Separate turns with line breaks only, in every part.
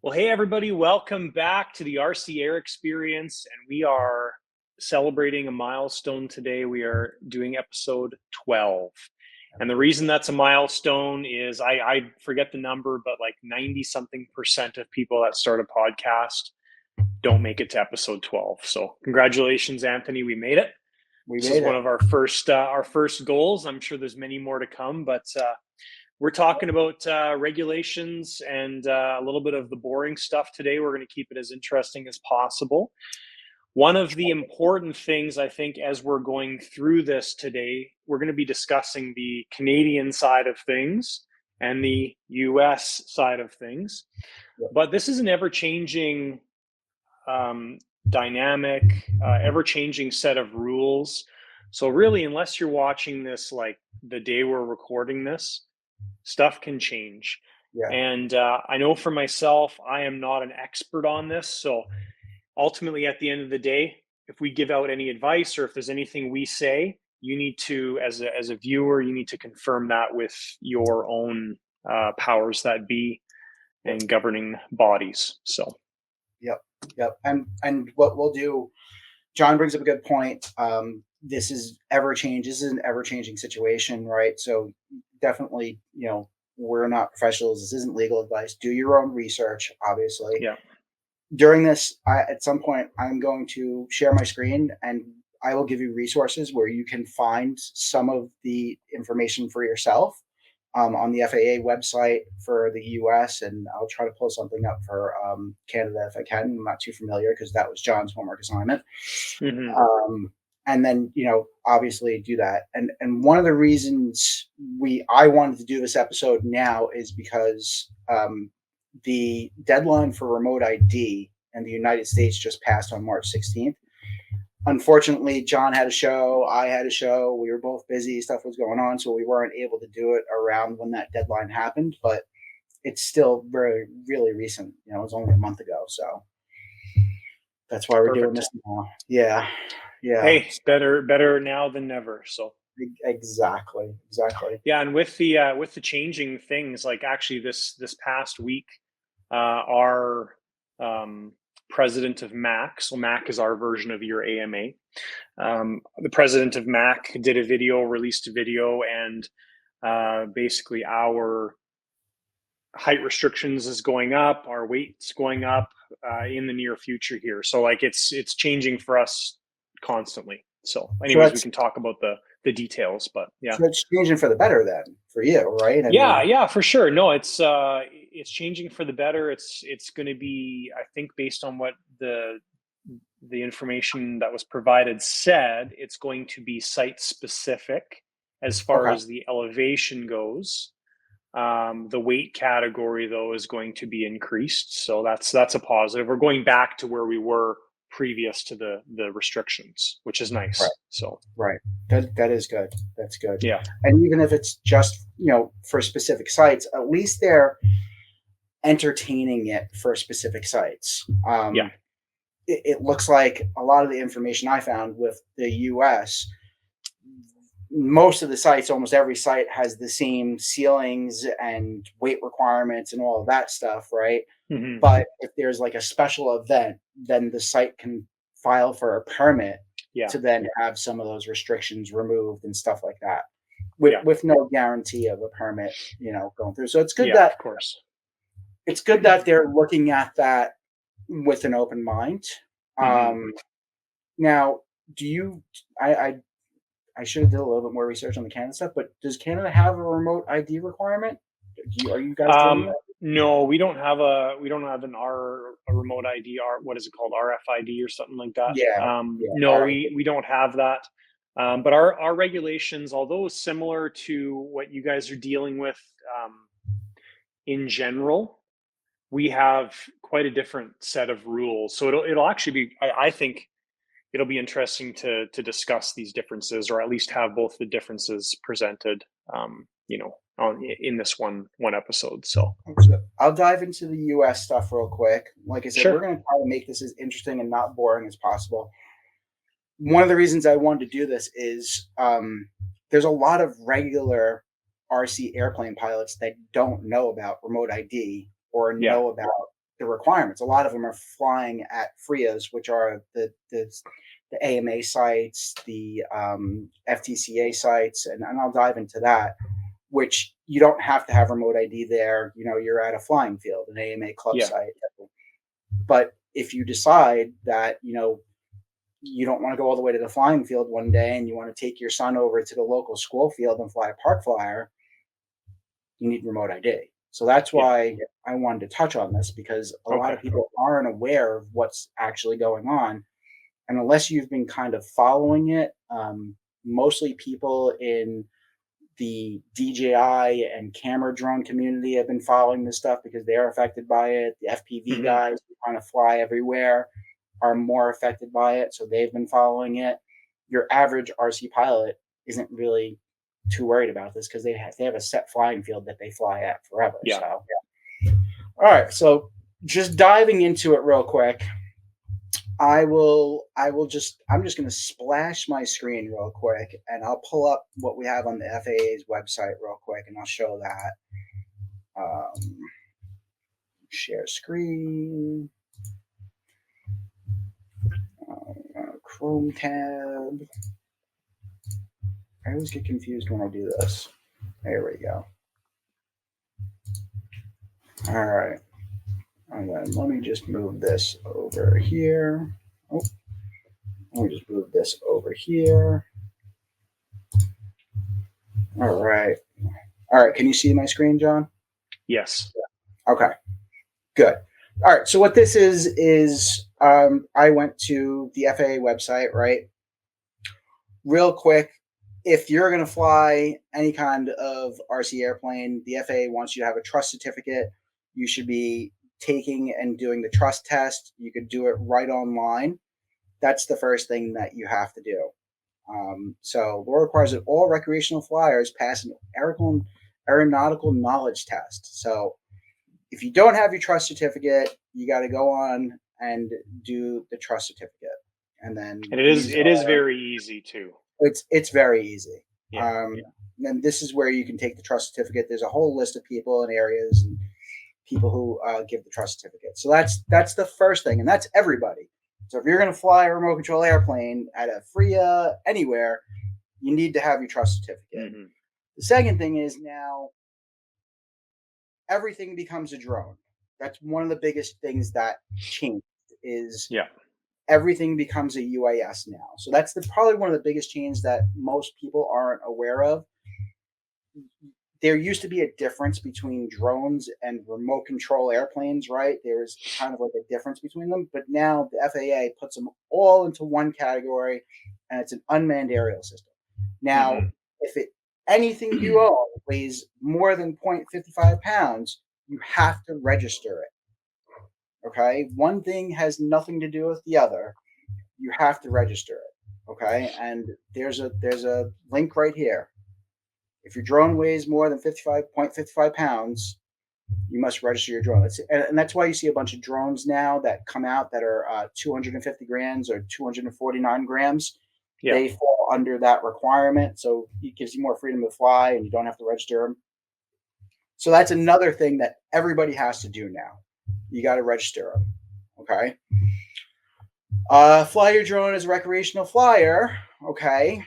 Well, hey, everybody, welcome back to the RC Air Experience. And we are celebrating a milestone today. We are doing episode 12. And the reason that's a milestone is I forget the number, but like 90 something percent of people that start a podcast don't make it to episode 12. So congratulations, Anthony. We made it. This is one of our first goals. I'm sure there's many more to come, but we're talking about regulations and a little bit of the boring stuff today. We're going to keep it as interesting as possible. One of the important things, I think, as we're going through this today, we're going to be discussing the Canadian side of things and the US side of things. But this is an ever-changing dynamic, ever-changing set of rules. So really, unless you're watching this like the day we're recording this, stuff can change. And I know for myself, I am not an expert on this. So ultimately, at the end of the day, if we give out any advice or if there's anything we say, you need to, as a viewer, you need to confirm that with your own powers that be and governing bodies. So,
yep. And what we'll do, John brings up a good point. This is This is an ever-changing situation, right? So definitely, we're not professionals. This isn't legal advice. Do your own research, obviously.
Yeah.
During this, at some point, I'm going to share my screen and I will give you resources where you can find some of the information for yourself on the FAA website for the US, and I'll try to pull something up for Canada if I can. I'm not too familiar because that was John's homework assignment. Mm-hmm. And then, obviously do that. And one of the reasons I wanted to do this episode now is because the deadline for remote ID in the United States just passed on March 16th. Unfortunately, John had a show, I had a show, we were both busy, stuff was going on, so we weren't able to do it around when that deadline happened, but it's still really recent. It was only a month ago, so that's why we're doing this now. Yeah.
Hey, it's better now than never. So
exactly.
Yeah, and with the changing things, like actually this past week, our president of MAC, so MAC is our version of your AMA. The president of MAC released a video, and basically our height restrictions is going up, our weight's going up in the near future here. So like it's changing for us constantly. So anyways, we can talk about the details, but yeah.
So it's changing for the better then for you, right?
Yeah, for sure. No, it's changing for the better. It's going to be, I think, based on what the information that was provided said, it's going to be site specific as far as the elevation goes. The weight category, though, is going to be increased. So that's a positive. We're going back to where we were previous to the restrictions, which is nice.
Right.
So
that is good. That's good.
Yeah.
And even if it's just, for specific sites, at least they're entertaining it for specific sites.
Yeah.
It looks like a lot of the information I found with the US, most of the sites, almost every site has the same ceilings and weight requirements and all of that stuff, right? Mm-hmm. But if there's like a special event, then the site can file for a permit to then have some of those restrictions removed and stuff like that, with no guarantee of a permit, going through. So it's good that,
of course,
it's good that they're looking at that with an open mind. Mm-hmm. Now, I should have did a little bit more research on the Canada stuff, but does Canada have a remote ID requirement? Are you guys doing that?
No, we don't have a remote ID, what is it called, RFID or something like that. No, we don't have that. But our regulations, although similar to what you guys are dealing with in general, we have quite a different set of rules. So it'll actually be, I think, it'll be interesting to discuss these differences, or at least have both the differences presented, in this one episode. So
I'll dive into the US stuff real quick. Like I said,
sure.
We're going to try to make this as interesting and not boring as possible. One of the reasons I wanted to do this is there's a lot of regular RC airplane pilots that don't know about remote ID or know about the requirements. A lot of them are flying at FRIAs, which are the AMA sites, the FTCA sites, and I'll dive into that. Which you don't have to have remote ID there. You're at a flying field, an AMA club site. But if you decide that you don't want to go all the way to the flying field one day and you want to take your son over to the local school field and fly a park flyer, you need remote ID. So that's why I wanted to touch on this, because a lot of people aren't aware of what's actually going on. And unless you've been kind of following it, mostly people in the DJI and camera drone community have been following this stuff because they're affected by it. The FPV guys who kind of fly everywhere are more affected by it, so they've been following it. Your average RC pilot isn't really too worried about this because they have a set flying field that they fly at forever.
Yeah.
So, all right. So just diving into it real quick. I'm just going to splash my screen real quick, and I'll pull up what we have on the FAA's website real quick, and I'll show that. Share screen. Chrome tab. I always get confused when I do this. There we go. All right. And then let me just move this over here. Oh, let me just move this over here. All right. All right. Can you see my screen, John?
Yes.
Okay. Good. All right. So what this is I went to the FAA website, right? Real quick, if you're going to fly any kind of RC airplane, the FAA wants you to have a trust certificate. You should be taking and doing the trust test. You could do it right online. That's the first thing that you have to do. So law requires that all recreational flyers pass an aeronautical knowledge test. So if you don't have your trust certificate, you got to go on and do the trust certificate. And then
it is very easy too.
It's very easy.
Yeah.
And this is where you can take the trust certificate. There's a whole list of people and areas and people who give the trust certificate. So that's the first thing, and that's everybody. So if you're going to fly a remote control airplane at a FRIA anywhere, you need to have your trust certificate. Mm-hmm. The second thing is now everything becomes a drone. That's one of the biggest things that changed is everything becomes a UAS now. So that's probably one of the biggest changes that most people aren't aware of. There used to be a difference between drones and remote control airplanes, right? There was kind of like a difference between them, but now the FAA puts them all into one category, and it's an unmanned aerial system. Now, if anything you own weighs more than 0.55 pounds, you have to register it. Okay? One thing has nothing to do with the other. You have to register it. Okay? And there's a link right here. If your drone weighs more than 55.55 pounds, you must register your drone. And that's why you see a bunch of drones now that come out that are 250 grams or 249 grams. Yeah. They fall under that requirement. So it gives you more freedom to fly and you don't have to register them. So that's another thing that everybody has to do now. You got to register them. Okay. Fly your drone as a recreational flyer. Okay.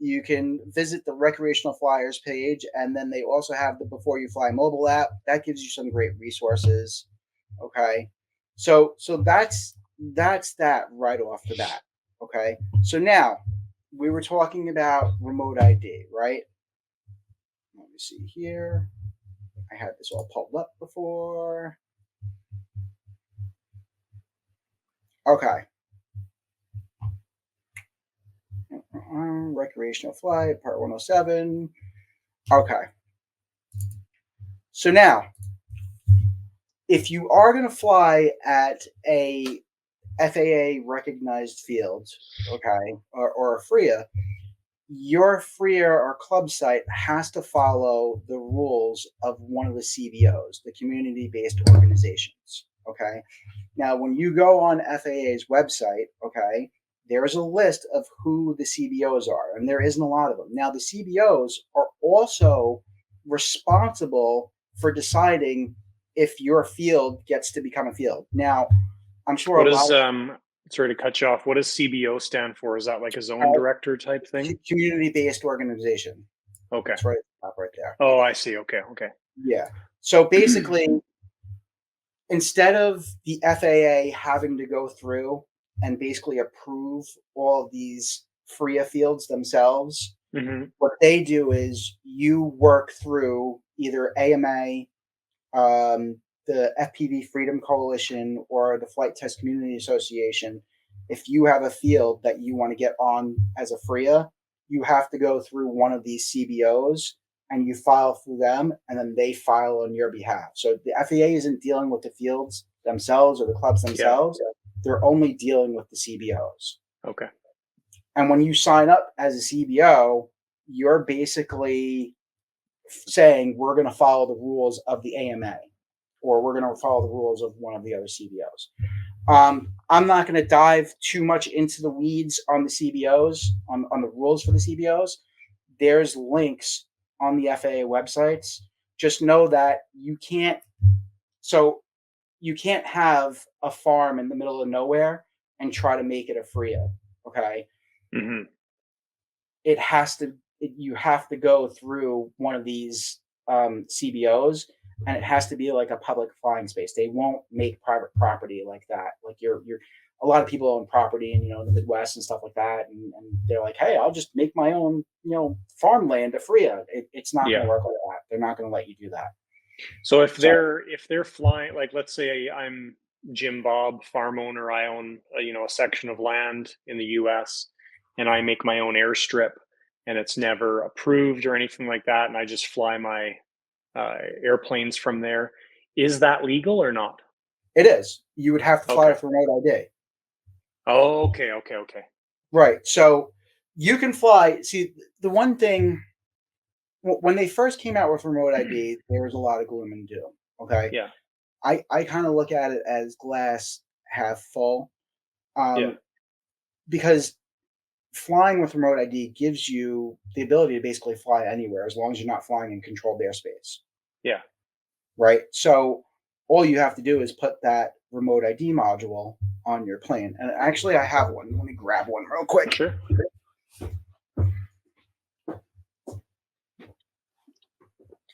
You can visit the recreational flyers page, and then they also have the Before You Fly mobile app. That gives you some great resources. Okay. So that's that right off the bat. Okay. So now we were talking about remote ID, right? Let me see here. I had this all pulled up before. Okay. Recreational flight, part 107. Okay. So now, if you are going to fly at a FAA recognized field, okay, or a FRIA, your FRIA or club site has to follow the rules of one of the CBOs, the community-based organizations, okay? Now, when you go on FAA's website, okay, there is a list of who the CBOs are, and there isn't a lot of them. Now, the CBOs are also responsible for deciding if your field gets to become a field. Now, I'm sure
What
a lot
does
of
sorry to cut you off. What does CBO stand for? Is that like a zone
uh,
director type thing?
community-based organization.
Okay.
It's right at the top right there.
Oh, I see. Okay. Okay.
Yeah. So basically, instead of the FAA having to go through and basically approve all of these FRIA fields themselves,
Hmm.
what they do is you work through either AMA, the FPV Freedom Coalition, or the Flight Test Community Association. If you have a field that you want to get on as a FRIA, you have to go through one of these CBOs and you file through them, and then they file on your behalf. So the FAA isn't dealing with the fields themselves or the clubs
Yeah.
themselves. They're only dealing with the CBOs.
Okay.
And when you sign up as a CBO, you're basically saying we're going to follow the rules of the AMA, or we're going to follow the rules of one of the other CBOs. I'm not going to dive too much into the weeds on the CBOs, on the rules for the CBOs. There's links on the FAA websites. Just know that you can't, so you can't have a farm in the middle of nowhere and try to make it a FRIA. Okay.
Hmm.
It has to, you have to go through one of these CBOs, and it has to be like a public flying space. They won't make private property like that. Like you're a lot of people own property in, in the Midwest and stuff like that, and they're like, hey, I'll just make my own farmland a FRIA. It's not going
Yeah.
to work like that. They're not going to let you do that.
So
So
if they're flying, like let's say I'm Jim Bob, farm owner, I own a section of land in the U.S. and I make my own airstrip, and it's never approved or anything like that, and I just fly my airplanes from there. Is that legal or not?
it is. You would have to fly
Okay.
with remote ID.
Oh, okay. Okay. Okay.
Right. So you can fly. See, the one thing when they first came out with remote ID, there was a lot of gloom and doom. Okay.
Yeah.
I kind of look at it as glass half full,
Yeah.
um, because flying with remote ID gives you the ability to basically fly anywhere as long as you're not flying in controlled airspace.
Yeah.
Right. So all you have to do is put that remote ID module on your plane. And actually, I have one. Let me grab one real quick.
Sure.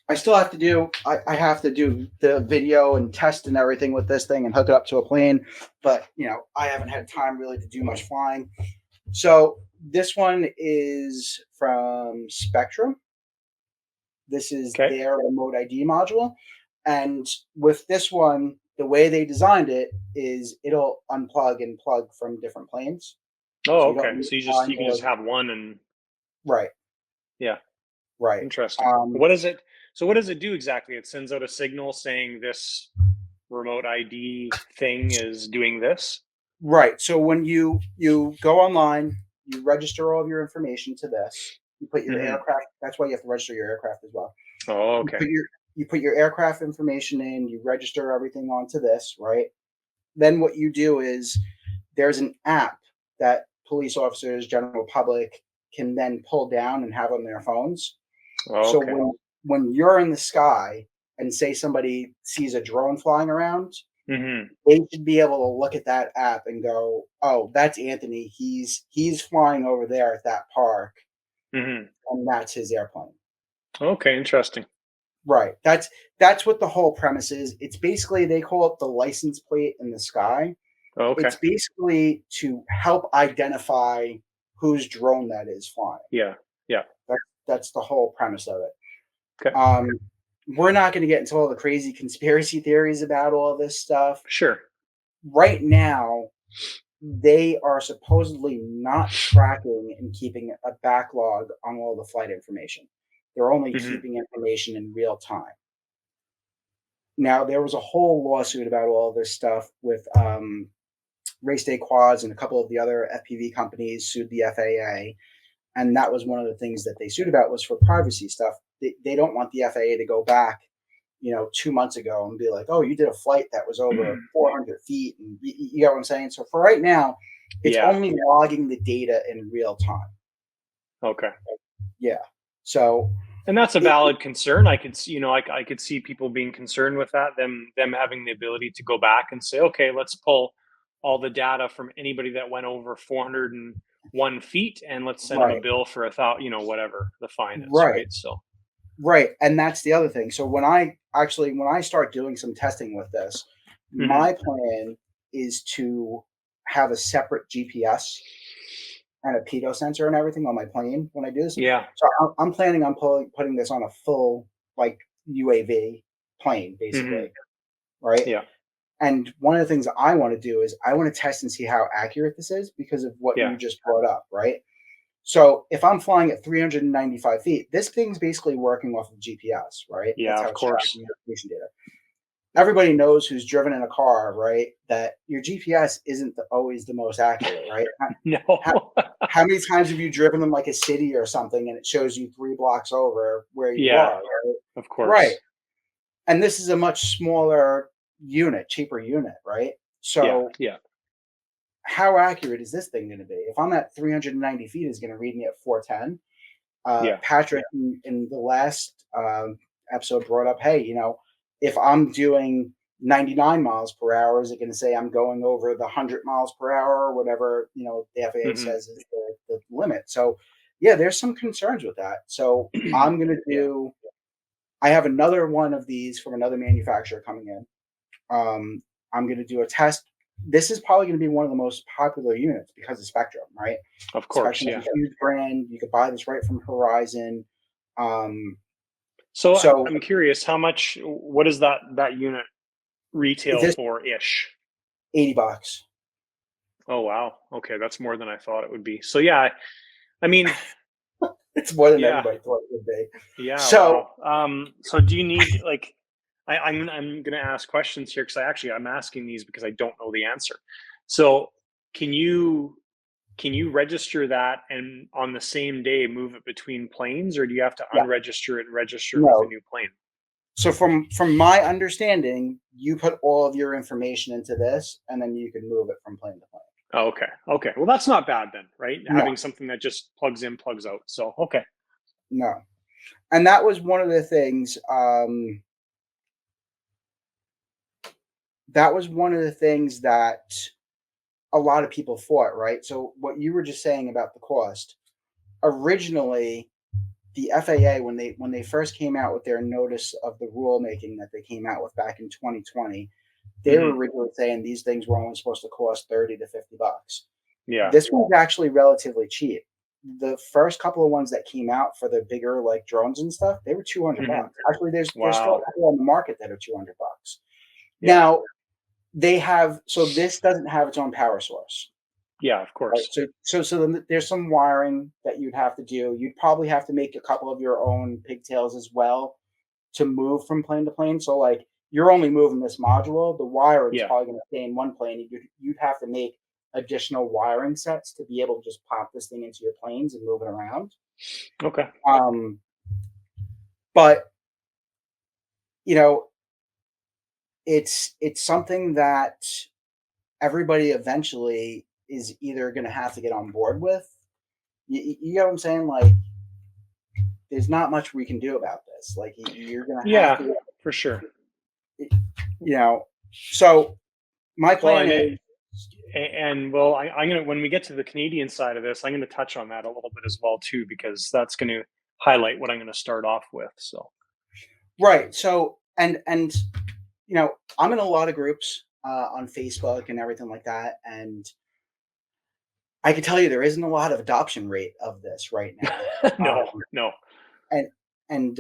I still have to do. I have to do the video and test and everything with this thing and hook it up to a plane. But I haven't had time really to do much flying. So this one is from Spectrum. This is
Okay.
their remote ID module, and with this one, the way they designed it is it'll unplug and plug from different planes, so
Oh,
you don't
okay.
need
So
to
you can just have one and
right,
yeah.
right,
Interesting. What is it? So what does it do exactly? It sends out a signal saying this remote ID thing is doing this.
right. So when you go online, you register all of your information to this. You put your
Hmm.
aircraft. That's why you have to register your aircraft as well.
Oh,
You
okay.
put your you put your aircraft information in. You register everything onto this, right? Then what you do is there's an app that police officers, general public can then pull down and have on their phones.
Oh,
So
okay.
when you're in the sky and say somebody sees a drone flying around,
Hmm.
they should be able to look at that app and go, "Oh, that's Anthony. He's flying over there at that park,
Hmm.
and that's his airplane."
Okay, interesting.
Right. That's what the whole premise is. It's basically they call it the license plate in the sky.
Oh, okay.
It's basically to help identify whose drone that is flying.
Yeah. Yeah.
That's the whole premise of it.
Okay.
We're not going to get into all the crazy conspiracy theories about all this stuff.
Sure.
Right now, they are supposedly not tracking and keeping a backlog on all the flight information. They're only
Hmm.
keeping information in real time. Now, there was a whole lawsuit about all this stuff with Race Day Quads and a couple of the other FPV companies sued the FAA, and that was one of the things that they sued about was for privacy stuff. They don't want the FAA to go back, 2 months ago and be like, "Oh, you did a flight that was over 400 feet," and you get what I'm saying. So for right now, it's
Yeah.
only logging the data in real time.
Okay.
Yeah. So
And that's a
It,
valid concern. I could see, I could see people being concerned with that, them having the ability to go back and say, okay, let's pull all the data from anybody that went over 401 feet, and let's send them a
right,
bill for whatever the fine is,
right,
right? So,
right, and that's the other thing. So when I start doing some testing with this,
mhm.
my plan is to have a separate GPS and a pitot sensor and everything on my plane when I do this.
Yeah.
So I'm planning on putting this on a full like UAV plane,
Hmm.
basically, right?
Yeah.
And one of the things I want to do is I want to test and see how accurate this is because of what
Yeah.
you just brought up, right? So if I'm flying at 395 feet, this thing's basically working off of GPS, right? That's
Yeah.
how
Of
it's
course.
tracking your location data. Everybody knows who's driven in a car, right? That your GPS isn't always the most accurate, right? How,
No.
how many times have you driven in like a city or something and it shows you 3 blocks over where you
Yeah.
are, right?
Of
Right.
course.
And this is a much smaller unit, cheaper unit, right?
Yeah.
So
Yeah.
how accurate is this thing going to be? If I'm at 390 feet, is going to read me at 410.
Yeah.
Patrick in the last episode brought up, hey, if I'm doing 99 miles per hour, is it going to say I'm going over the 100 miles per hour or whatever, the FAA
Hmm.
says is the limit? So, yeah, there's some concerns with that. So, I'm going to
Yeah.
do, I have another one of these from another manufacturer coming in. I'm going to do a test. This is probably going to be one of the most popular units because of Spectrum, right?
Of course.
Spectrum is
Yeah.
a huge brand. You could buy this right from Horizon. Um,
So
so
I'm curious, what does that unit retail
this
for ish?
$80.
Oh wow. Okay, that's more than I thought it would be. So yeah, I mean,
It's more than
yeah,
everybody thought it would be.
yeah,
So
wow. So do you need like I'm gonna ask questions here because I'm asking these because I don't know the answer. So can you can you register that and on the same day move it between planes, or do you have to
yeah,
unregister it and register it with a
no.
new plane?
So from my understanding, you put all of your information into this, and then you can move it from plane to plane.
Oh, okay. Okay. Well, that's not bad then, right?
No,
Having something that just plugs in, plugs out. So, okay.
no, and that was one of the things. That was one of the things that a lot of people thought, right? So what you were just saying about the cost originally, the FAA when they first came out with their notice of the rulemaking that they came out with back in 2020, they were
Hmm.
originally saying these things were only supposed to cost 30 to $50.
Yeah.
This one's actually relatively cheap. The first couple of ones that came out for the bigger like drones and stuff, they were 200
Hmm.
bucks. Actually, there's still a
Wow.
couple on the market that are 200 bucks.
Yeah.
Now they have so this doesn't have its own power source.
Yeah. Of
Right.
course.
So then there's some wiring that you'd have to do. You'd probably have to make a couple of your own pigtails as well to move from plane to plane. So like you're only moving this module, the wiring is
Yeah.
probably going to stay in one plane. You'd have to make additional wiring sets to be able to just pop this thing into your planes and move it around.
Okay.
Um, but you know, it's something that everybody eventually is either going to have to get on board with. You know what I'm saying? Like there's not much we can do about this. Like you're gonna have
Yeah.
to,
For sure.
you know. So my
Well,
plan is
and well, I'm gonna when we get to the Canadian side of this, I'm gonna touch on that a little bit as well too, because that's going to highlight what I'm going to start off with. So.
right. So and I'm in a lot of groups on Facebook and everything like that, and I can tell you there isn't a lot of adoption rate of this right now.
No. No.
And and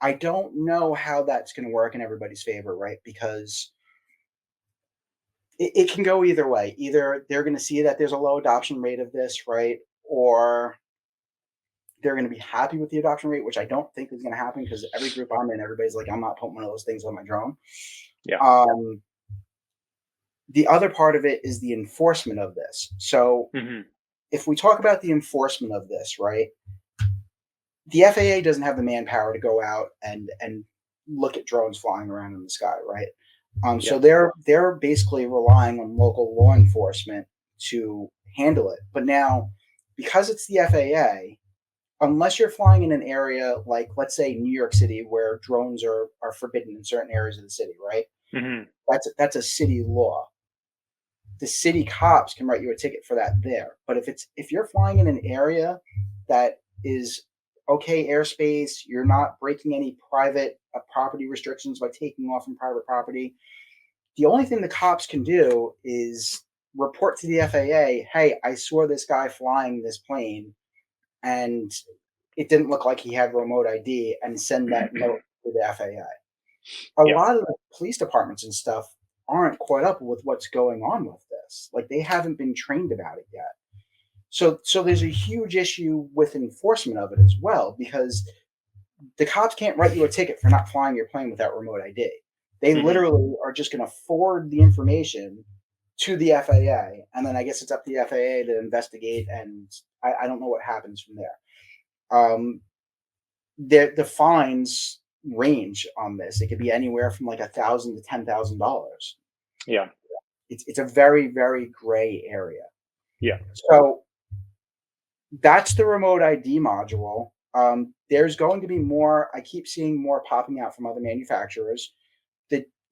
I don't know how that's going to work in everybody's favor, right? Because it can go either way. Either they're going to see that there's a low adoption rate of this, right? Or they're going to be happy with the adoption rate, which I don't think is going to happen because every group I'm in, everybody's like, I'm not putting one of those things on my drone.
Yeah.
Um, the other part of it is the enforcement of this. So
Hmm.
if we talk about the enforcement of this, right, the FAA doesn't have the manpower to go out and look at drones flying around in the sky, right? So
Yeah.
they're basically relying on local law enforcement to handle it. But now, because it's the FAA, unless you're flying in an area like, let's say, New York City, where drones are forbidden in certain areas of the city, right?
Hmm.
That's a city law. The city cops can write you a ticket for that there. But if you're flying in an area that is okay airspace, you're not breaking any private property restrictions by taking off from private property. The only thing the cops can do is report to the FAA, hey, I saw this guy flying this plane and it didn't look like he had remote ID, and send that note to the FAA. A
Yeah.
lot of the police departments and stuff aren't caught up with what's going on with this. Like, they haven't been trained about it yet. So there's a huge issue with enforcement of it as well, because the cops can't write you a ticket for not flying your plane without remote ID. They
Hmm.
literally are just going to forward the information to the FAA, and then I guess it's up to the FAA to investigate, and I don't know what happens from there. Um, the fines range on this. It could be anywhere from like $1,000 to $10,000.
Yeah.
It's a very, very gray area.
Yeah.
So that's the remote ID module. There's going to be more. I keep seeing more popping out from other manufacturers.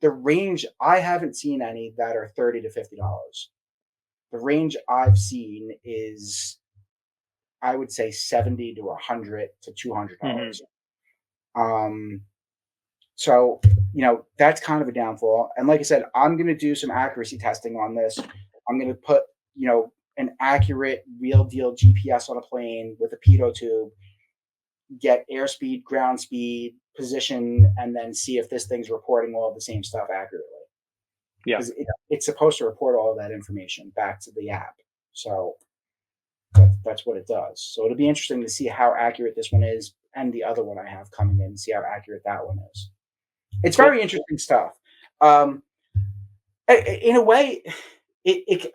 The range, I haven't seen any that are $30 to $50. The range I've seen is, I would say, $70 to $100 to
Hmm.
$200. Um, so that's kind of a downfall. And like I said, I'm going to do some accuracy testing on this. I'm going to put an accurate, real deal GPS on a plane with a pitot tube, get airspeed, ground speed, position, and then see if this thing's reporting all of the same stuff accurately.
Yeah.
Because it's supposed to report all of that information back to the app. So that's what it does. So it'll be interesting to see how accurate this one is, and the other one I have coming in, see how accurate that one is. It's
Cool.
very interesting stuff. Um, in a way,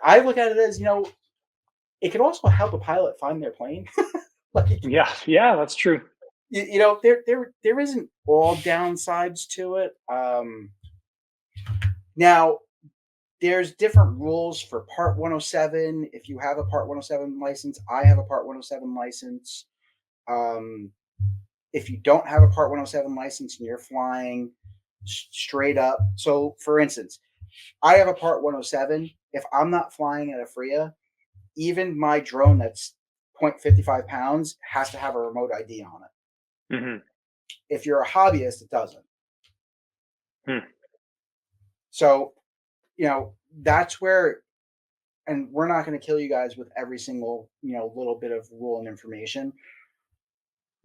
I look at it as, it could also help a pilot find their plane. Like,
Yeah. Yeah. That's true.
there isn't all downsides to it. Now there's different rules for Part 107. If you have a Part 107 license, I have a Part 107 license. Um, if you don't have a Part 107 license and you're flying straight up, so for instance, I have a Part 107. If I'm not flying at a FRIA, even my drone that's 0.55 pounds has to have a remote ID on it.
Hmm.
If you're a hobbyist, it doesn't.
Hmm.
So, that's where, and we're not going to kill you guys with every single, little bit of rule and information.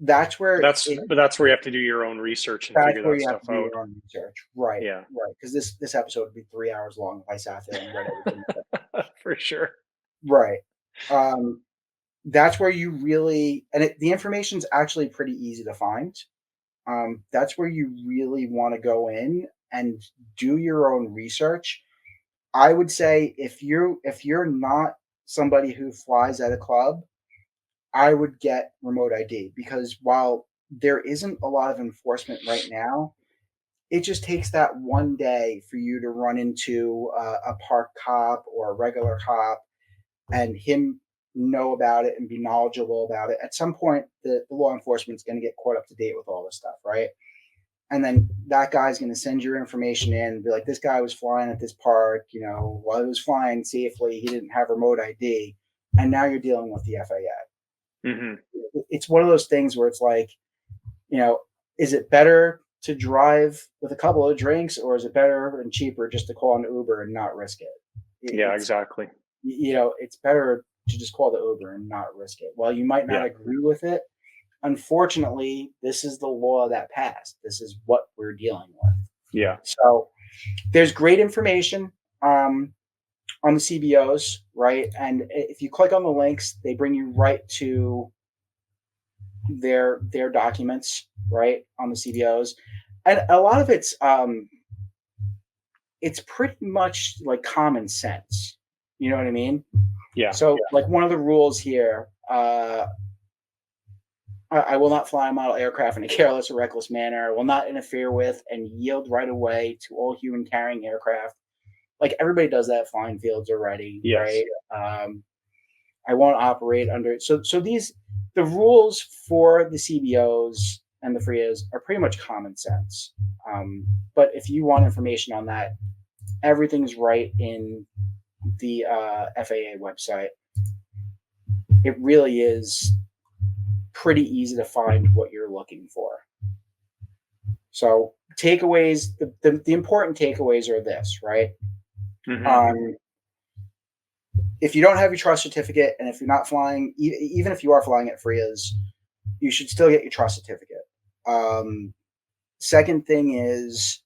That's where
But that's where you have to do your own research and
that's
figure
where
that
you have
stuff
to do
out.
your own research. Right,
Yeah.
right. Because this episode would be 3 hours long if I sat there and read everything.
For sure.
Right. Um, that's where you really, and the information's actually pretty easy to find. That's where you really want to go in and do your own research. I would say if you're not somebody who flies at a club, I would get remote ID, because while there isn't a lot of enforcement right now, it just takes that one day for you to run into a park cop or a regular cop, and him know about it and be knowledgeable about it. At some point, the law enforcement's going to get caught up to date with all this stuff, right? And then that guy's going to send your information in and be like, this guy was flying at this park, while he was flying safely, he didn't have remote ID. And now you're dealing with the FAA.
Hmm.
It's one of those things where it's like, is it better to drive with a couple of drinks, or is it better and cheaper just to call an Uber and not risk it?
Yeah.
It's,
Exactly.
it's better to just call the Uber and not risk it. Well, you might not
Yeah.
agree with it. Unfortunately, this is the law that passed. This is what we're dealing with.
Yeah.
So there's great information on the CBOs, right? And if you click on the links, they bring you right to their documents, right, on the CBOs. And a lot of it's pretty much like common sense. You know what I mean?
Yeah.
So, like, one of the rules here, I will not fly a model aircraft in a careless or reckless manner. I will not interfere with and yield right away to all human carrying aircraft. Like, everybody does that flying fields already,
Yes.
right? I won't operate under. So these, the rules for the CBOs and the FRIAs are pretty much common sense. But if you want information on that, everything's right in the FAA website. It really is pretty easy to find what you're looking for. So takeaways, the important takeaways are this, right? Mm-hmm. If you don't have your trust certificate, and if you're not flying, even if you are flying at FRIAs, you should still get your trust certificate. Second thing is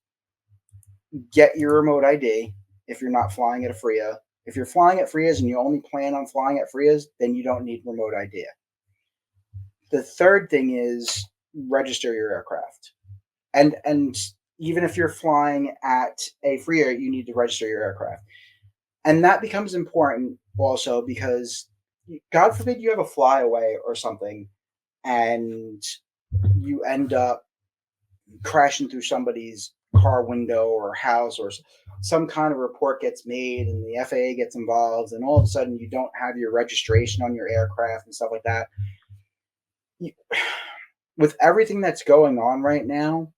get your remote ID if you're not flying at a FRIA. If you're flying at FRIAs and you only plan on flying at FRIAs, then you don't need remote ID. The third thing is register your aircraft. And even if you're flying at a FRIA, you need to register your aircraft. And that becomes important also because, God forbid, you have a flyaway or something and you end up crashing through somebody's car window or house, or some kind of report gets made and the FAA gets involved, and all of a sudden you don't have your registration on your aircraft and stuff like that. With everything that's going on right now,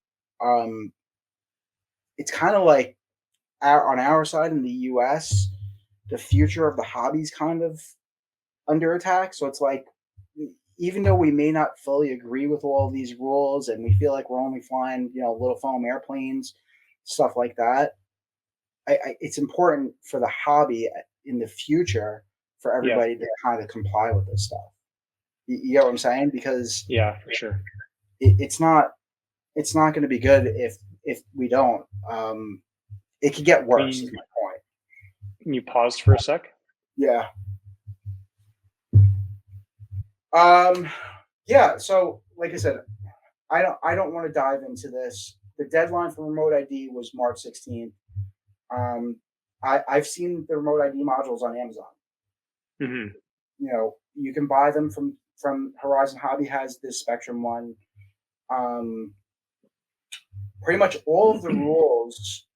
it's kind of like on our side in the US, the future of the hobby is kind of under attack. So it's like, even though we may not fully agree with all of these rules and we feel like we're only flying, little foam airplanes, stuff like that, it's important for the hobby in the future for everybody to kind of comply with this stuff. You get what I'm saying? Because
for sure,
it's not going to be good if we don't. It could get worse. Is my point.
Can you pause for a sec?
Yeah. Yeah. So, like I said, I don't want to dive into this. The deadline for remote ID was March 16th. I've seen the remote ID modules on Amazon.
Mm-hmm.
You can buy them from Horizon Hobby has this Spectrum one. Pretty much all of the rules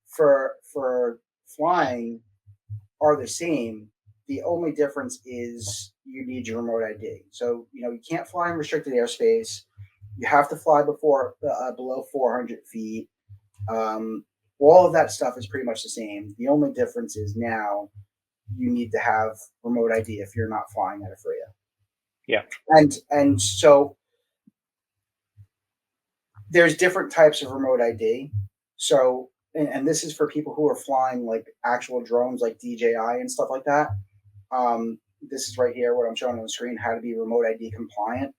for flying are the same. The only difference is you need your remote ID. So, you can't fly in restricted airspace. You have to fly below 400 feet. All of that stuff is pretty much the same. The only difference is now you need to have remote ID if you're not flying at a FRIA.
Yeah.
And so there's different types of remote ID. So, and this is for people who are flying like actual drones like DJI and stuff like that. This is right here, what I'm showing on the screen, how to be remote ID compliant.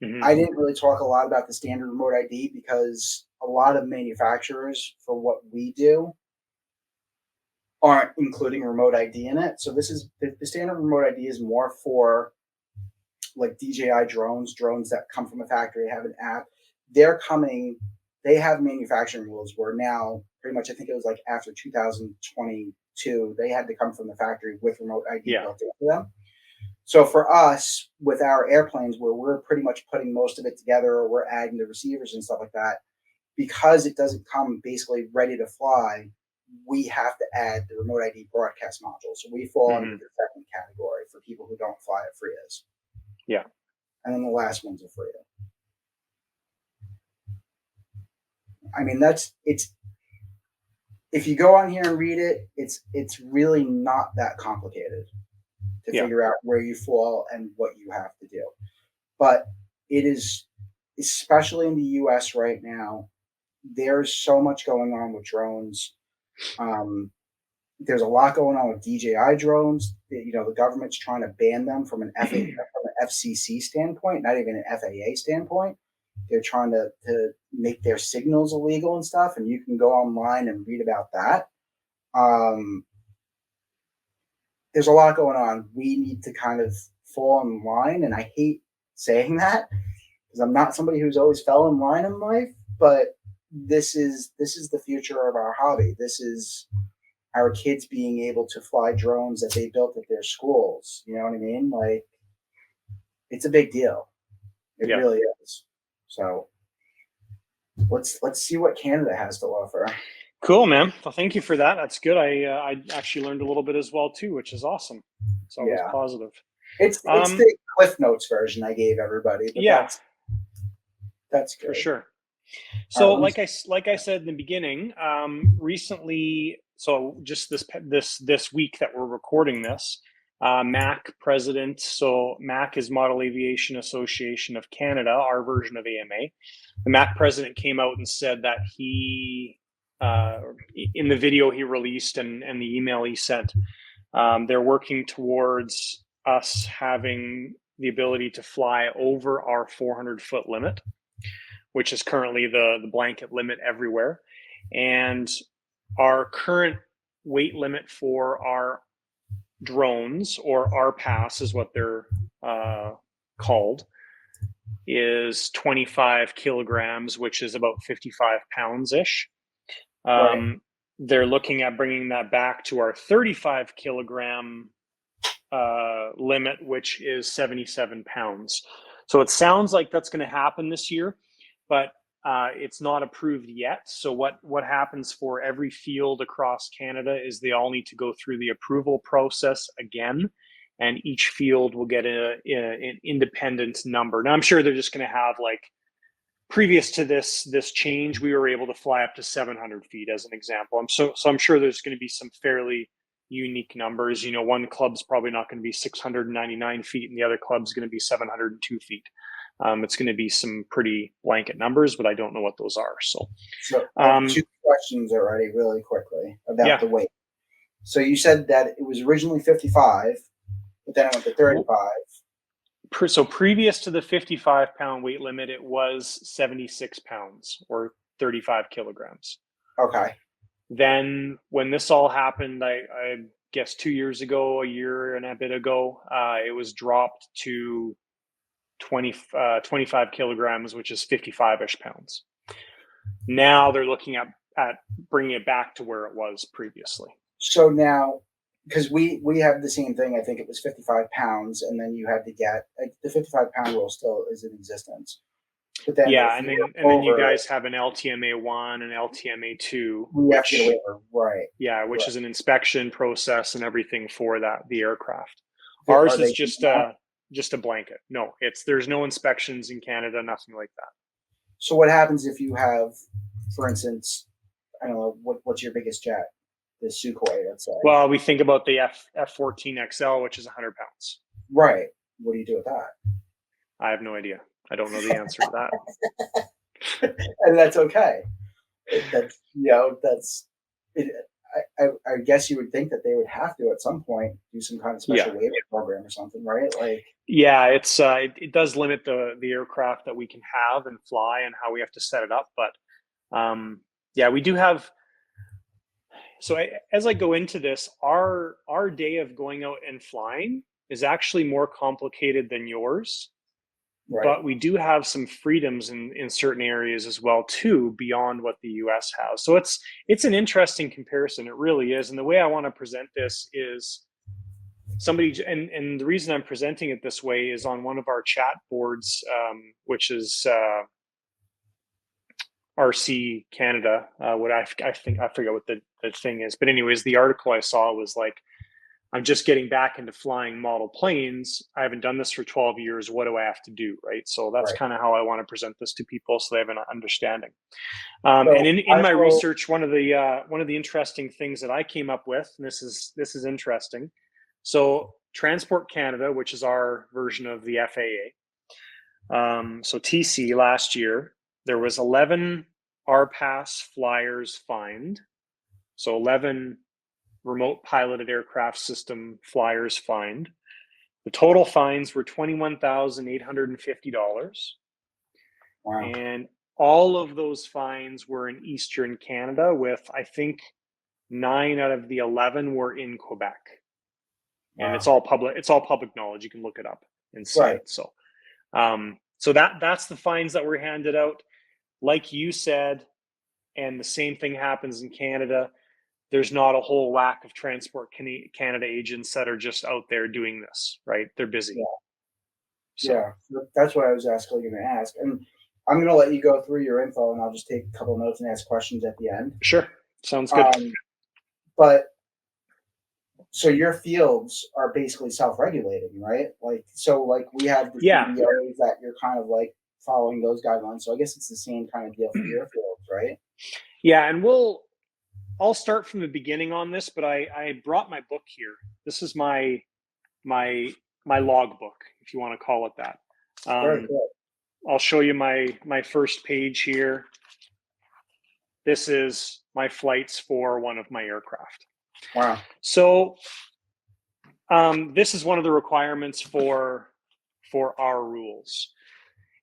Mm-hmm. I didn't really talk a lot about the standard remote ID because a lot of manufacturers for what we do aren't including remote ID in it. So this is the standard remote ID is more for like DJI drones that come from a factory, have an app. They have manufacturing rules where now pretty much, I think it was like after 2022, they had to come from the factory with remote ID built into them. So for us, with our airplanes, where we're pretty much putting most of it together, or we're adding the receivers and stuff like that, because it doesn't come basically ready to fly, we have to add the remote ID broadcast module. So we fall under the second category for people who don't fly at FRIAs.
Yeah.
And then the last one's a FRIA. I mean, if you go on here and read it, it's really not that complicated to figure out where you fall and what you have to do. But it is, especially in the US right now, there's so much going on with drones. There's a lot going on with DJI drones. The government's trying to ban them from an FCC standpoint, not even an FAA standpoint. They're trying to make their signals illegal and stuff, and you can go online and read about that. There's a lot going on. We need to kind of fall in line, and I hate saying that because I'm not somebody who's always fell in line in life, but this is the future of our hobby. This is our kids being able to fly drones that they built at their schools. You know what I mean? Like, it's a big deal. It really is. So let's see what Canada has to offer.
Cool, man. Well, thank you for that. That's good. I actually learned a little bit as well too, which is awesome. It's always positive.
It's the Cliff Notes version I gave everybody, but
yeah,
that's good
for sure.
All
So,
right,
like I said in the beginning, recently, so just this week that we're recording this, MAC president. So MAC is Model Aviation Association of Canada, our version of AMA. The MAC president came out and said that he, in the video he released and the email he sent, they're working towards us having the ability to fly over our 400-foot limit, which is currently the blanket limit everywhere. And our current weight limit for our drones, or RPAS is what they're called, is 25 kilograms, which is about 55 pounds-ish.
right.
They're looking at bringing that back to our 35 kilogram limit, which is 77 pounds. So it sounds like that's going to happen this year, but it's not approved yet. So what happens for every field across Canada is they all need to go through the approval process again, and each field will get an independent number. Now I'm sure they're just going to have, like, previous to this change, we were able to fly up to 700 feet as an example. So I'm sure there's going to be some fairly unique numbers. You know, one club's probably not going to be 699 feet and the other club's going to be 702 feet. It's going to be some pretty blanket numbers, but I don't know what those are. So
2 questions already really quickly about the weight. So you said that it was originally 55, but then it went to 35.
So previous to the 55-pound weight limit, it was 76 pounds or 35 kilograms.
Okay.
Then when this all happened, I guess 2 years ago, a year and a bit ago, it was dropped to 25 kilograms, which is 55-ish pounds. Now they're looking at bringing it back to where it was previously.
So now, because we have the same thing, I think it was 55 pounds, and then you had to get, like, the 55-pound rule still is in existence. But then
and then you guys have an LTMA 1 and LTMA 2.
We have to get a waiver, right?
Yeah, which is an inspection process and everything for the aircraft.
Are
Ours is just a blanket. No, there's no inspections in Canada, nothing like that.
So what happens if you have, for instance, I don't know, what's your biggest jet? The Sukhoi, let's say.
Well, we think about the F-14 XL, which is 100 pounds.
Right. What do you do with that?
I have no idea. I don't know the answer to that.
And that's okay. I guess you would think that they would have to at some point do some kind of special waiver program or something, right? Like,
yeah, it does limit the aircraft that we can have and fly and how we have to set it up. But we do have. So as I go into this, our day of going out and flying is actually more complicated than yours. Right. But we do have some freedoms in certain areas as well too, beyond what the US has. So it's an interesting comparison. It really is. And the way I want to present this is and the reason I'm presenting it this way is on one of our chat boards, which is RC Canada. What I think, I forget what the thing is, but anyways, the article I saw was like, I'm just getting back into flying model planes. I haven't done this for 12 years. What do I have to do? Right. So that's kind of how I want to present this to people, so they have an understanding. And in my research, one of the interesting things that I came up with, and this is interesting. So Transport Canada, which is our version of the FAA. So TC last year, there was 11 RPAS flyers fined. So 11 remote piloted aircraft system flyers fined. The total fines were $21,850. Wow. And all of those fines were in Eastern Canada, with, I think, 9 out of the 11 were in Quebec. Wow. And it's all public knowledge. You can look it up and see it. So, so that's the fines that were handed out. Like you said, and the same thing happens in Canada. There's not a whole whack of Transport Canada agents that are just out there doing this, right? They're busy.
Yeah, that's what I was actually going to ask. And I'm going to let you go through your info, and I'll just take a couple of notes and ask questions at the end.
Sure. Sounds good.
But So your fields are basically self-regulating, right? Like, so like we have the
Yeah,
CDOs that you're kind of like following those guidelines. So I guess it's the same kind of deal for your fields, right?
yeah, and I'll start from the beginning on this, but I brought my book here. This is my my log book, if you want to call it that.
Very
Um,
cool.
I'll show you my first page here. This is my flights for one of my aircraft.
Wow.
So this is one of the requirements for our rules.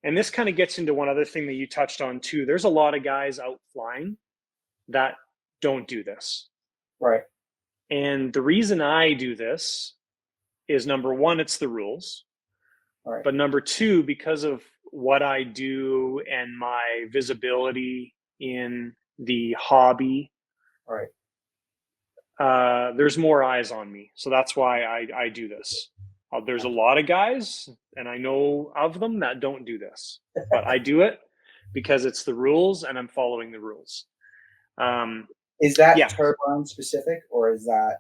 And this kind of gets into one other thing that you touched on too. There's a lot of guys out flying that don't do this.
Right.
And the reason I do this is, number one, it's the rules.
Right.
But number two, because of what I do and my visibility in the hobby,
Right.
there's more eyes on me. So that's why I do this. There's a lot of guys, and I know of them, that don't do this. But I do it because it's the rules and I'm following the rules.
Is that
Yeah.
turbine specific, or is that?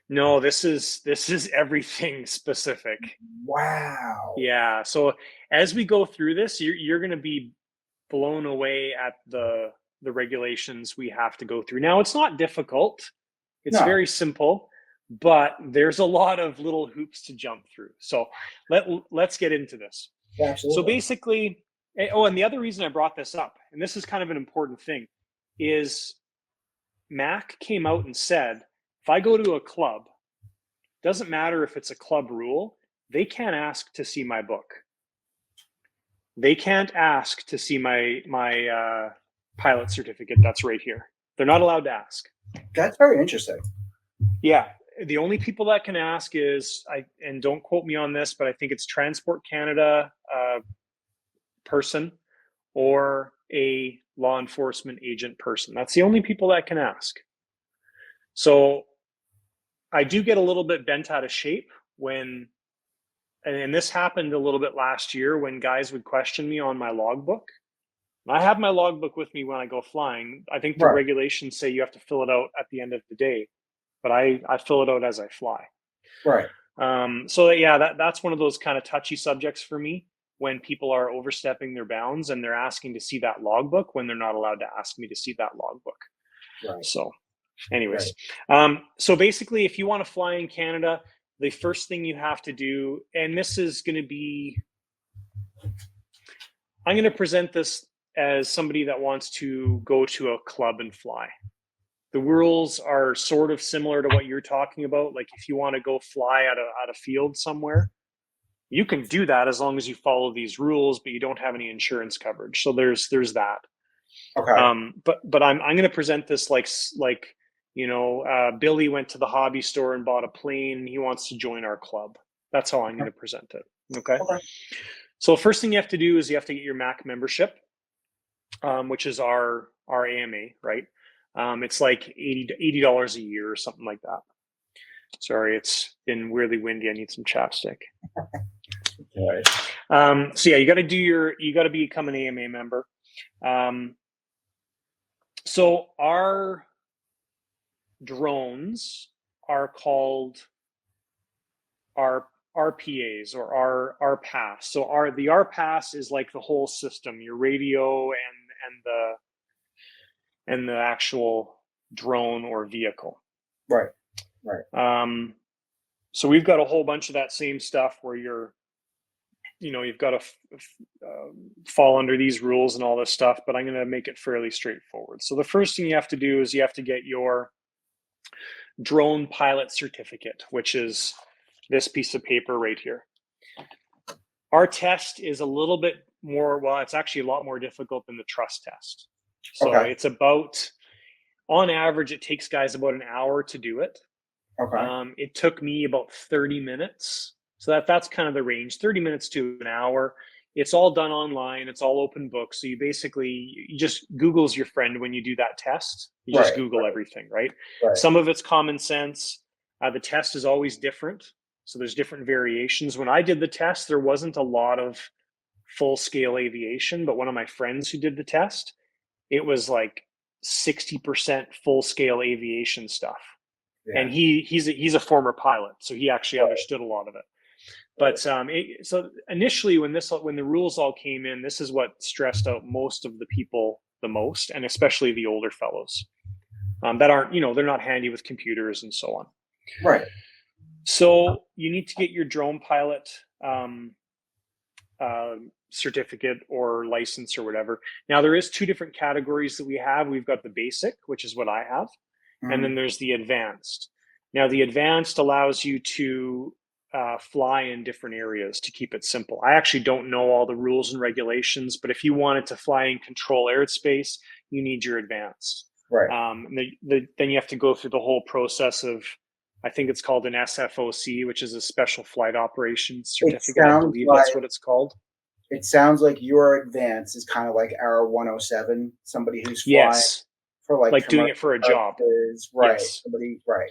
No, this is everything specific.
Wow.
Yeah. So as we go through this, you're going to be blown away at the regulations we have to go through. Now, it's not difficult. It's
No.
very simple, but there's a lot of little hoops to jump through. So let's get into this.
Absolutely.
So basically, and the other reason I brought this up, and this is kind of an important thing, is Mac came out and said, if I go to a club, doesn't matter if it's a club rule, they can't ask to see my book. They can't ask to see my pilot certificate that's right here. They're not allowed to ask.
That's very interesting.
Yeah. The only people that can ask is, and don't quote me on this, but I think it's Transport Canada person or a law enforcement agent person. That's the only people that can ask. So I do get a little bit bent out of shape when, and this happened a little bit last year, when guys would question me on my logbook. I have my logbook with me when I go flying. I think the
Right.
regulations say you have to fill it out at the end of the day, but I fill it out as I fly.
Right.
So yeah, that's one of those kind of touchy subjects for me, when people are overstepping their bounds and they're asking to see that logbook when they're not allowed to ask me to see that logbook.
Right.
So anyways, so basically, if you want to fly in Canada, the first thing you have to do, and this is going to be, I'm going to present this as somebody that wants to go to a club and fly. The rules are sort of similar to what you're talking about. Like if you want to go fly at a field somewhere, you can do that as long as you follow these rules, but you don't have any insurance coverage. So there's that.
Okay.
But I'm going to present this like Billy went to the hobby store and bought a plane. He wants to join our club. That's how I'm going to present it. Okay. So first thing you have to do is you have to get your MAC membership, which is our AMA, right? It's like $80 a year or something like that. Sorry, it's been weirdly windy. I need some chapstick. So yeah, you got to become an AMA member. So our drones are called our RPAs, or our pass. So the RPAS is like the whole system, your radio and the actual drone or vehicle.
Right.
So we've got a whole bunch of that same stuff where you've got to fall under these rules and all this stuff, but I'm going to make it fairly straightforward. So the first thing you have to do is you have to get your drone pilot certificate, which is this piece of paper right here. Our test is a little bit more, well, it's actually a lot more difficult than the trust test. So it's about, on average, it takes guys about an hour to do it.
Okay.
It took me about 30 minutes. So that's kind of the range, 30 minutes to an hour. It's all done online. It's all open book. So you just Google's your friend when you do that test. You just Google everything, right? Some of it's common sense. The test is always different. So there's different variations. When I did the test, there wasn't a lot of full-scale aviation, but one of my friends who did the test, it was like 60% full-scale aviation stuff.
Yeah.
And he's a former pilot, so he actually understood a lot of it. But so initially, when the rules all came in, this is what stressed out most of the people the most, and especially the older fellows that aren't, they're not handy with computers and so on.
Right.
So you need to get your drone pilot certificate or license or whatever. Now there is two different categories that we have. We've got the basic, which is what I have, and then there's the advanced. Now the advanced allows you to fly in different areas to keep it simple. I actually don't know all the rules and regulations, but if you wanted to fly in control airspace, you need your advanced.
Right.
Then you have to go through the whole process of, I think it's called an SFOC, which is a special flight operations certificate. I believe that's what it's called.
It sounds like your advance is kind of like our 107, somebody who's flying for like
doing it for a job.
Right.
Yes.
Somebody, right.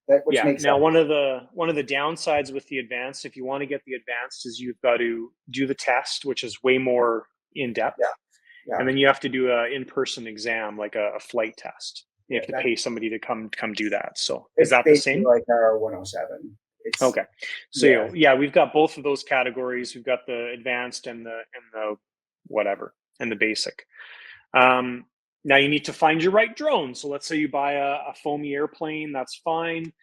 That which makes
now
sense.
one of the downsides with the advanced, if you want to get the advanced, is you've got to do the test, which is way more in depth.
Yeah.
And then you have to do an in-person exam, like a flight test. You have to pay somebody to come do that. So is that the same?
Like our 107.
Okay. So we've got both of those categories. We've got the advanced and the whatever and the basic. Now you need to find your right drone. So let's say you buy a foamy airplane, that's fine.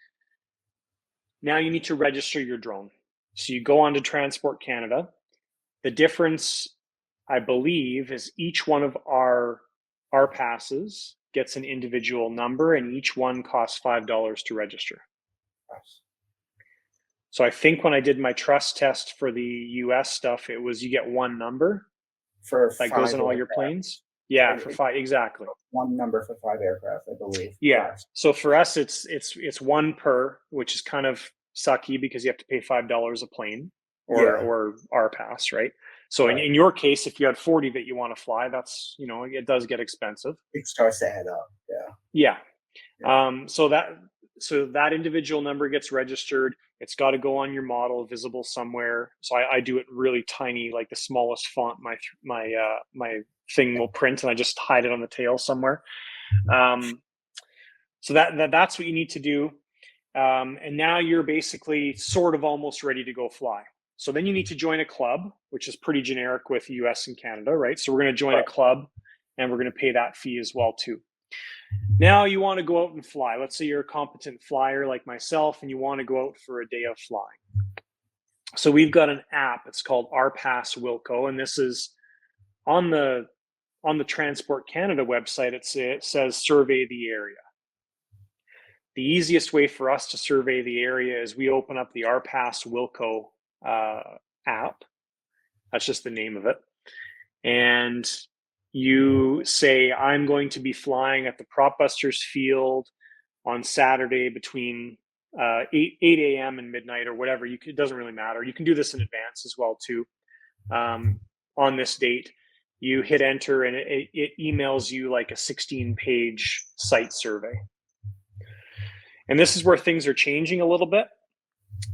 Now you need to register your drone. So you go on to Transport Canada. The difference, I believe, is each one of our passes gets an individual number, and each one costs $5 to register. So I think when I did my trust test for the US stuff, it was you get one number that goes on all your planes. Yeah, for 5, exactly.
One number for 5 aircraft, I believe.
Yeah. So for us, it's one per, which is kind of sucky because you have to pay $5 a plane or our pass, right? So in your case, if you had 40 that you want to fly, that's, it does get expensive.
It starts to add up.
Yeah. So that individual number gets registered. It's got to go on your model, visible somewhere. So I do it really tiny, like the smallest font my thing will print, and I just hide it on the tail somewhere. So that's what you need to do. And now you're basically sort of almost ready to go fly. So then you need to join a club, which is pretty generic with US and Canada, right? So we're going to join a club, and we're going to pay that fee as well too. Now you want to go out and fly. Let's say you're a competent flyer like myself, and you want to go out for a day of flying. So we've got an app. It's called Our Pass Wilco, and this is on the Transport Canada website. It says survey the area. The easiest way for us to survey the area is we open up the Our Pass Wilco app. That's just the name of it. And you say, I'm going to be flying at the Prop Busters field on Saturday between 8 a.m. and midnight or whatever. It doesn't really matter. You can do this in advance as well too. On this date, you hit enter, and it emails you like a 16-page site survey. And this is where things are changing a little bit.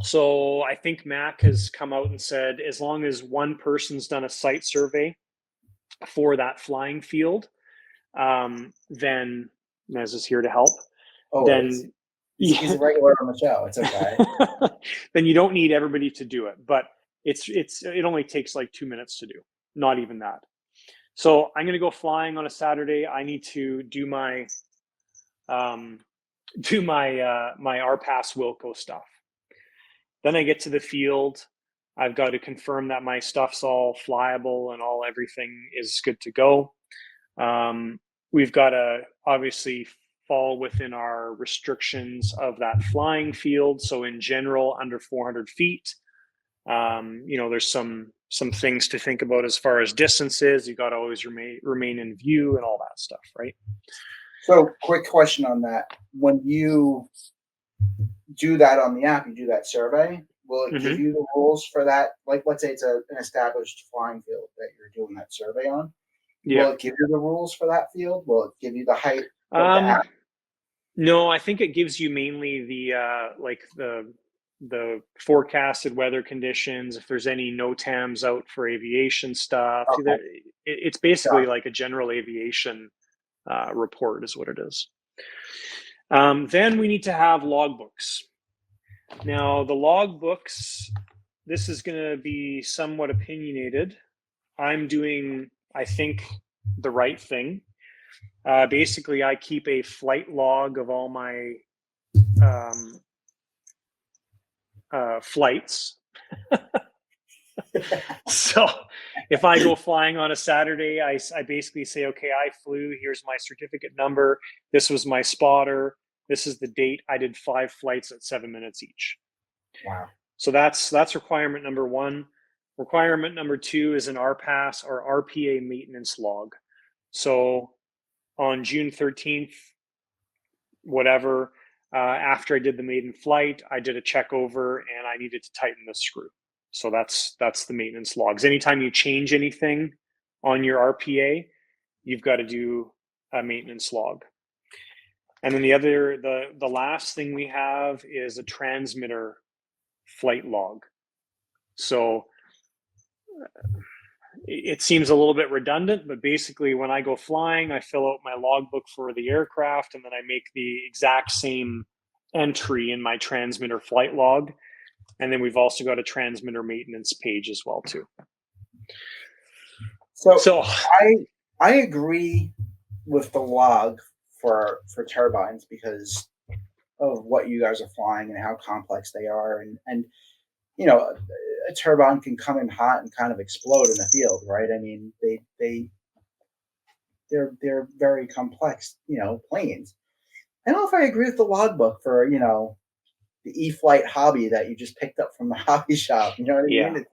So I think Mac has come out and said, as long as one person's done a site survey for that flying field, then Nez is here to help. Then
he's a regular on the show. It's okay.
Then you don't need everybody to do it, but it only takes like 2 minutes to do, not even that. So I'm going to go flying on a Saturday. I need to do my my Our Pass Wilco stuff. Then I get to the field. I've got to confirm that my stuff's all flyable and everything is good to go. We've got to obviously fall within our restrictions of that flying field. So in general, under 400 feet, there's some things to think about as far as distances. You got to always remain in view and all that stuff, right?
So quick question on that. When you do that on the app, you do that survey, will it give you the rules for that? Like, let's say it's an established flying field that you're doing that survey on. Yeah. Will it give you the rules for that field? Will it give you the height of the app?
No, I think it gives you mainly the forecasted weather conditions, if there's any NOTAMs out for aviation stuff. Okay. It's basically like a general aviation report is what it is. Then we need to have logbooks. Now, the logbooks, this is going to be somewhat opinionated. I'm doing, I think, the right thing. Basically, I keep a flight log of all my flights. So if I go flying on a Saturday, I basically say, okay, I flew, here's my certificate number, this was my spotter, this is the date, I did 5 flights at 7 minutes each.
Wow.
So that's requirement number 1. Requirement number 2 is an RPAS or RPA maintenance log. So on June 13th, whatever, after I did the maiden flight, I did a check over and I needed to tighten the screw. So that's the maintenance logs. Anytime you change anything on your RPA, you've got to do a maintenance log. And then the last thing we have is a transmitter flight log. So it seems a little bit redundant, but basically when I go flying, I fill out my logbook for the aircraft, and then I make the exact same entry in my transmitter flight log. And then we've also got a transmitter maintenance page as well too.
So I agree with the log for turbines because of what you guys are flying and how complex they are, and you know, a turbine can come in hot and kind of explode in the field, right? I mean, they're very complex, planes. I don't know if I agree with the logbook for the E-Flight hobby that you just picked up from the hobby shop. You know what I mean?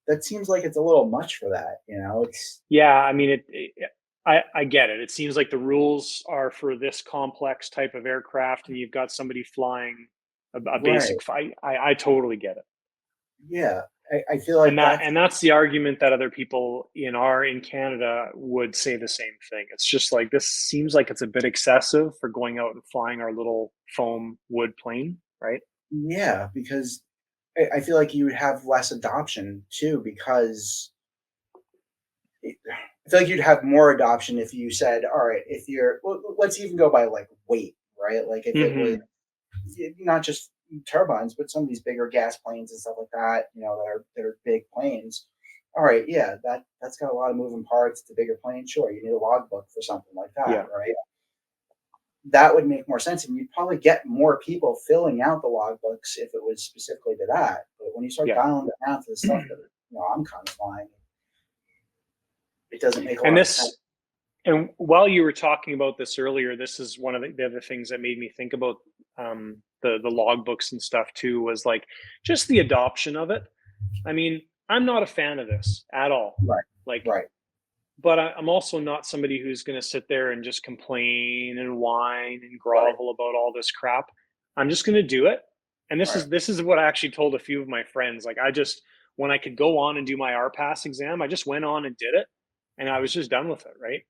That seems like it's a little much for that. It's
I mean, I get it. It seems like the rules are for this complex type of aircraft, and you've got somebody flying a basic fight. I totally get it.
Yeah, I feel like
that's the argument that other people in Canada would say the same thing. It's just like, this seems like it's a bit excessive for going out and flying our little foam wood plane, right?
Yeah, because I feel like you would have less adoption too, because I feel like you'd have more adoption if you said, all right, let's even go by like weight, right? Like if it was not just turbines, but some of these bigger gas planes and stuff like that, that are big planes. All right, yeah, that's got a lot of moving parts. It's a bigger plane, sure. You need a logbook for something like that, right? That would make more sense, and you'd probably get more people filling out the logbooks if it was specifically to that. But when you start dialing it down to the stuff that I'm kind of flying, it doesn't make a lot of sense.
And while you were talking about this earlier, this is one of the other things that made me think about the logbooks and stuff too, was like just the adoption of it. I mean, I'm not a fan of this at all.
Right.
But I'm also not somebody who's going to sit there and just complain and whine and grovel about all this crap. I'm just going to do it. And this is what I actually told a few of my friends. Like, when I could go on and do my RPAS exam, I just went on and did it, and I was just done with it. Right.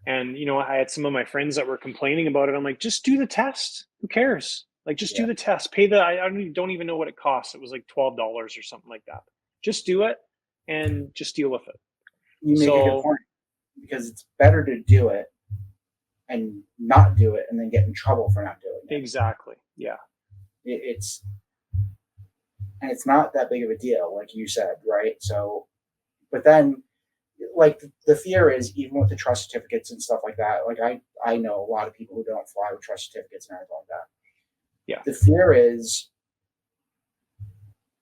And, I had some of my friends that were complaining about it. I'm like, just do the test. Who cares? Like, just do the test. Pay I don't even know what it costs. It was like $12 or something like that. Just do it and just deal with it.
You make a good point, because it's better to do it and not do it and then get in trouble for not doing it.
Exactly. Yeah.
It's not that big of a deal, like you said, right? So, but then, like, the fear is, even with the trust certificates and stuff like that, like I know a lot of people who don't fly with trust certificates and everything like that.
Yeah.
The fear is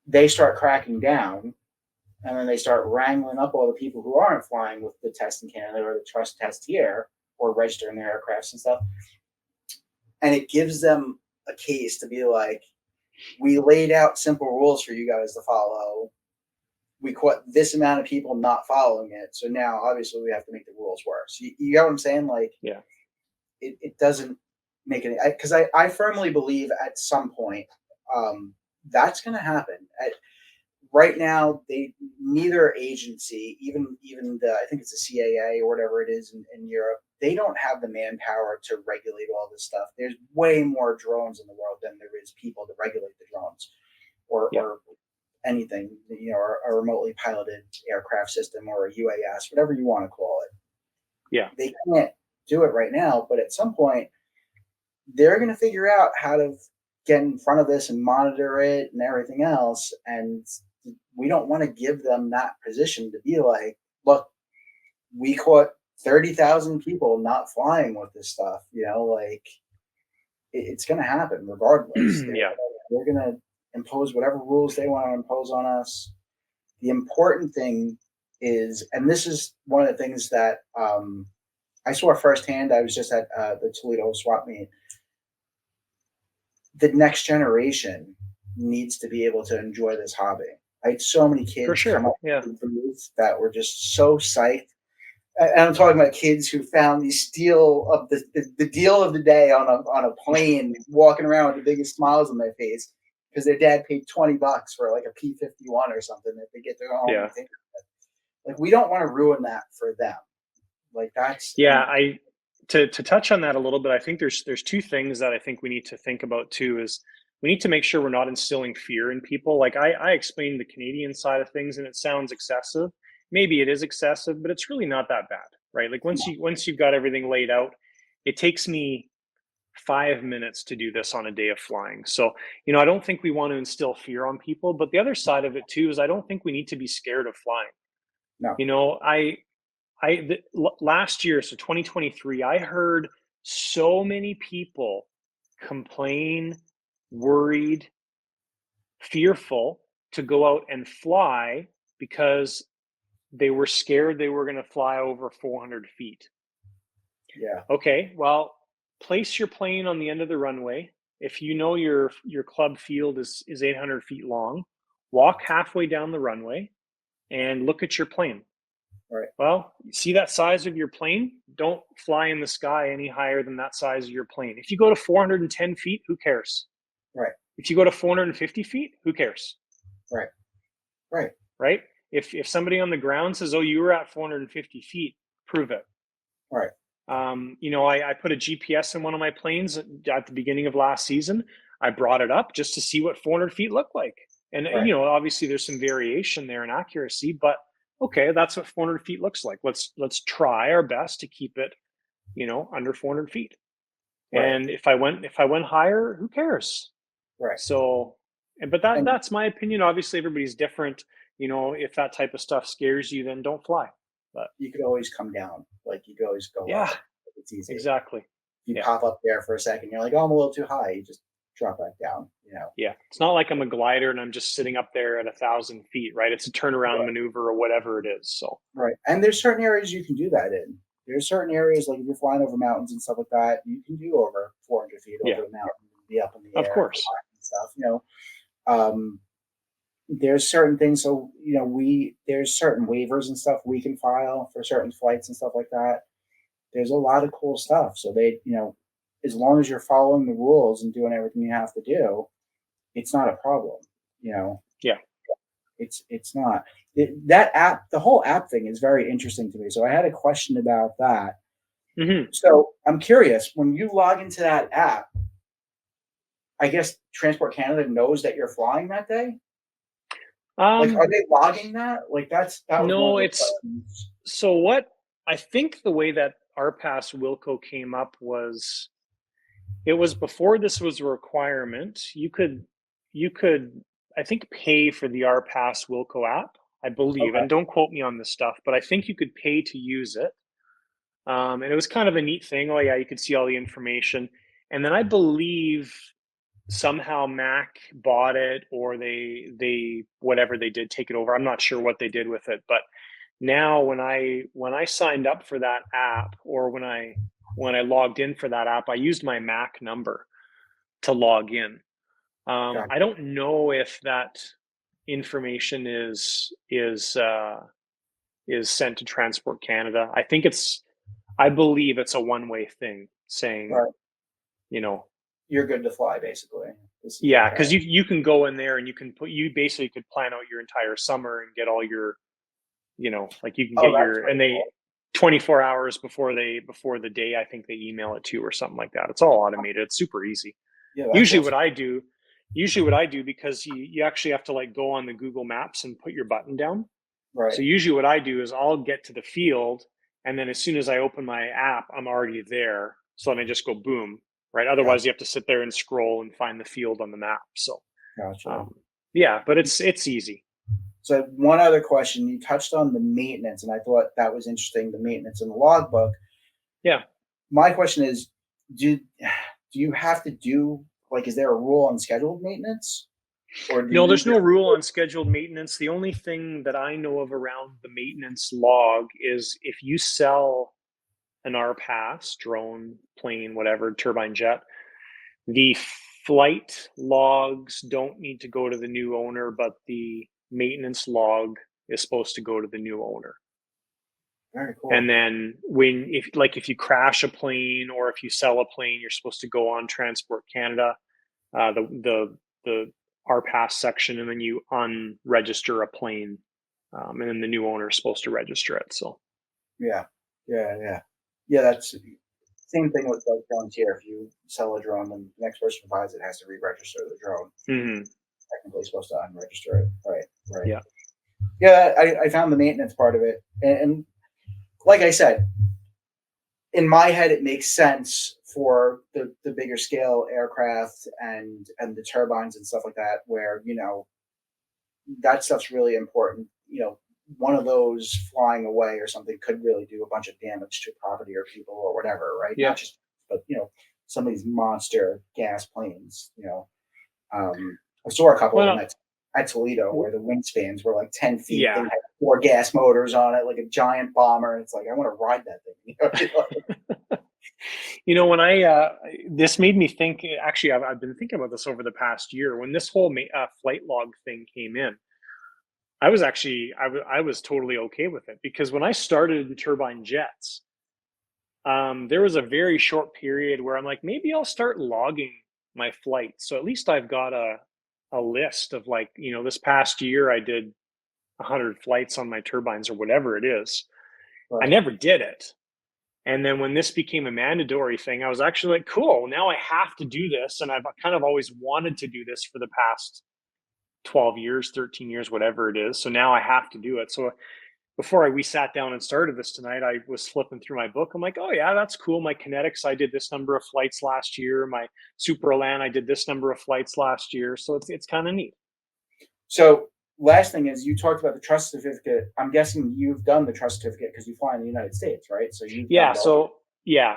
they start cracking down, and then they start wrangling up all the people who aren't flying with the test in Canada or the trust test here or registering their aircrafts and stuff. And it gives them a case to be like, we laid out simple rules for you guys to follow. We caught this amount of people not following it. So now obviously we have to make the rules worse. You get what I'm saying? Like,
yeah,
it doesn't make any, because I firmly believe at some point that's going to happen. Right now, neither agency, even I think it's the CAA or whatever it is in Europe, they don't have the manpower to regulate all this stuff. There's way more drones in the world than there is people to regulate the drones, or anything, a remotely piloted aircraft system or a UAS, whatever you want to call it.
Yeah,
they can't do it right now, but at some point, they're going to figure out how to get in front of this and monitor it and everything else. And we don't want to give them that position to be like, look, we caught 30,000 people not flying with this stuff, like it's going to happen regardless.
Yeah,
They're going to impose whatever rules they want to impose on us. The important thing is, and this is one of the things that I saw firsthand. I was just at the Toledo swap meet. The next generation needs to be able to enjoy this hobby. I had so many
for
kids come
sure.
up
Yeah.
with booths that were just so psyched. And I'm talking about kids who found the steal of the deal of the day on a plane, walking around with the biggest smiles on their face because their dad paid $20 for like a P-51 or something that they get to go home
Yeah.
and think of it. Like we don't want to ruin that for them. Like that's
Yeah, to touch on that a little bit, I think there's two things that I think we need to think about too is we need to make sure we're not instilling fear in people. Like I explained the Canadian side of things and it sounds excessive. Maybe it is excessive, but it's really not that bad, right? Like once you've got everything laid out, it takes me 5 minutes to do this on a day of flying. So, I don't think we want to instill fear on people, but the other side of it too is I don't think we need to be scared of flying.
no.
Last year, so 2023, I heard so many people complain, worried, fearful to go out and fly because they were scared they were going to fly over 400 feet.
Yeah.
Okay, well, place your plane on the end of the runway. If you know your club field is 800 feet long, walk halfway down the runway and look at your plane.
Right.
Well, you see that size of your plane? Don't fly in the sky any higher than that size of your plane. If you go to 410 feet, who cares?
Right.
If you go to 450 feet, who cares?
Right. Right.
Right? If somebody on the ground says, "Oh, you were at 450 feet," prove it.
Right.
I put a GPS in one of my planes at the beginning of last season. I brought it up just to see what 400 feet looked like. And,
Right.
Obviously there's some variation there in accuracy, but okay, that's what 400 feet looks like. Let's try our best to keep it, under 400 feet.
Right.
And if I went higher, who cares?
Right.
So, but
And
that's my opinion. Obviously everybody's different. If that type of stuff scares you, then don't fly. But
you could always come down. Like you could always go
yeah,
up. It's easy.
exactly.
You
Yeah.
pop up there for a second, you're like, oh, I'm a little too high. You just drop back down.
Yeah, it's not like I'm a glider and I'm just sitting up there at 1,000 feet, right? It's a turnaround
Right.
maneuver or whatever it is. So
Right. And there's certain areas you can do that in. There's certain areas like if you're flying over mountains and stuff like that, you can do over 400 feet
yeah,
over the mountain, and be up in the
of
air
course.
and stuff. There's certain things. So there's certain waivers and stuff we can file for certain flights and stuff like that. There's a lot of cool stuff. So as long as you're following the rules and doing everything you have to do, it's not a problem.
Yeah.
It's not. That app, the whole app thing is very interesting to me. So I had a question about that.
Mm-hmm.
So I'm curious, when you log into that app, I guess Transport Canada knows that you're flying that day. Like, are they logging that? Like, that was
No,
one of
it's so what I think the way that RPass Wilco came up was it was before this was a requirement. You could I think pay for the RPass Wilco app, I believe,
Okay.
and don't quote me on this stuff, but I think you could pay to use it. And it was kind of a neat thing. Oh yeah, you could see all the information. And then I believe somehow Mac bought it or they whatever they did take it over. I'm not sure what they did with it, but now when I signed up for that app or when I logged in for that app, I used my Mac number to log in.
Gotcha.
I don't know if that information is sent to Transport Canada. I believe it's a one-way thing saying,
Right.
you know,
You're good to fly, basically.
yeah,
okay.
because you can go in there and you basically could plan out your entire summer and get all your, like you can get your, and they,
cool.
24 hours before the day, I think they email it to you or something like that. It's all automated. It's super easy.
Yeah,
Usually
awesome.
what I do, because you actually have to like go on the Google Maps and put your button down.
Right.
So usually what I do is I'll get to the field and then as soon as I open my app, I'm already there. So then I just go boom, right? Otherwise, you have to sit there and scroll and find the field on the map. So,
Gotcha.
yeah, but it's easy.
So one other question, you touched on the maintenance, and I thought that was interesting, the maintenance in the logbook.
Yeah.
My question is, do you have to do, like, is there a rule on scheduled maintenance? Or do
No,
you
there's no
just,
rule on scheduled maintenance. The only thing that I know of around the maintenance log is if you sell an RPAS, drone, plane, whatever, turbine jet, the flight logs don't need to go to the new owner, but the maintenance log is supposed to go to the new owner.
very cool.
And then if you crash a plane or if you sell a plane, you're supposed to go on Transport Canada, the RPAS section, and then you unregister a plane, and then the new owner is supposed to register it. So
Yeah, yeah. That's same thing with like drones here. If you sell a drone, then the next person who buys it has to re-register the drone. Technically supposed to unregister it. Right.
Yeah.
Yeah, I found the maintenance part of it, and like I said, in my head, it makes sense for the bigger scale aircraft and the turbines and stuff like that, where that stuff's really important. One of those flying away or something could really do a bunch of damage to property or people or whatever, right?
Yeah.
Not just, but some of these monster gas planes. I saw a couple of them at Toledo where the wingspans were like 10 feet.
Yeah.
They had 4 gas motors on it, like a giant bomber. It's like, I want to ride that thing.
When this made me think, actually, I've been thinking about this over the past year. When this whole flight log thing came in, I was totally okay with it, because when I started in turbine jets, there was a very short period where I'm like, maybe I'll start logging my flights. So at least I've got a list of, like, this past year I did 100 flights on my turbines or whatever it is. Right. I never did it. And then when this became a mandatory thing, I was actually like, cool, now I have to do this. And I've kind of always wanted to do this for the past 12 years, 13 years, whatever it is. So now I have to do it. So before we sat down and started this tonight, I was flipping through my book. I'm like, oh yeah, that's cool. My kinetics, I did this number of flights last year. My Super Elan, I did this number of flights last year. So it's kind of neat.
So last thing is, you talked about the trust certificate. I'm guessing you've done the trust certificate because you fly in the United States, right? So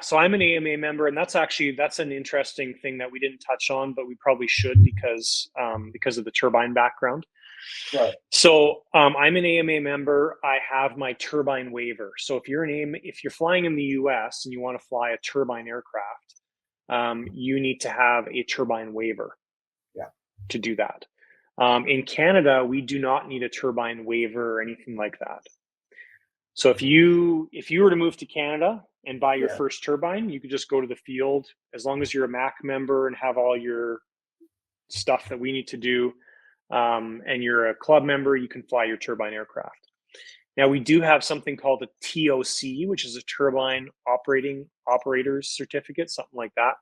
so I'm an AMA member, and that's an interesting thing that we didn't touch on, but we probably should, because of the turbine background.
Right.
So I'm an AMA member. I have my turbine waiver. So if you're flying in the US and you want to fly a turbine aircraft, you need to have a turbine waiver.
Yeah.
To do that. In Canada, we do not need a turbine waiver or anything like that. So if you were to move to Canada and buy your first turbine, you could just go to the field. As long as you're a MAC member and have all your stuff that we need to do, and you're a club member, you can fly your turbine aircraft. Now, we do have something called a TOC, which is a turbine operator's certificate, something like that.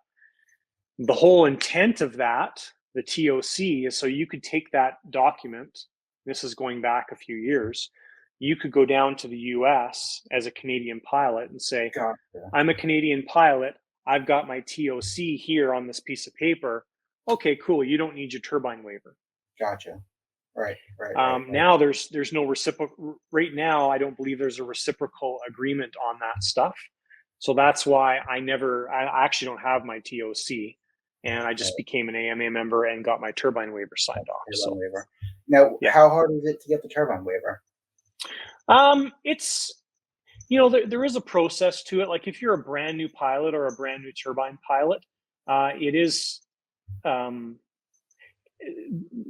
The whole intent of that, the TOC, is so you could take that document. This is going back a few years. You could go down to the US as a Canadian pilot and say, gotcha. I'm a Canadian pilot. I've got my TOC here on this piece of paper. Okay, cool. You don't need your turbine waiver.
Gotcha. Right.
Now there's no reciprocal. Right now, I don't believe there's a reciprocal agreement on that stuff. So that's why I actually don't have my TOC, and I just became an AMA member and got my turbine waiver signed off.
Waiver. Now, how hard is it to get the turbine waiver?
It's there is a process to it. Like if you're a brand new pilot or a brand new turbine pilot, it is.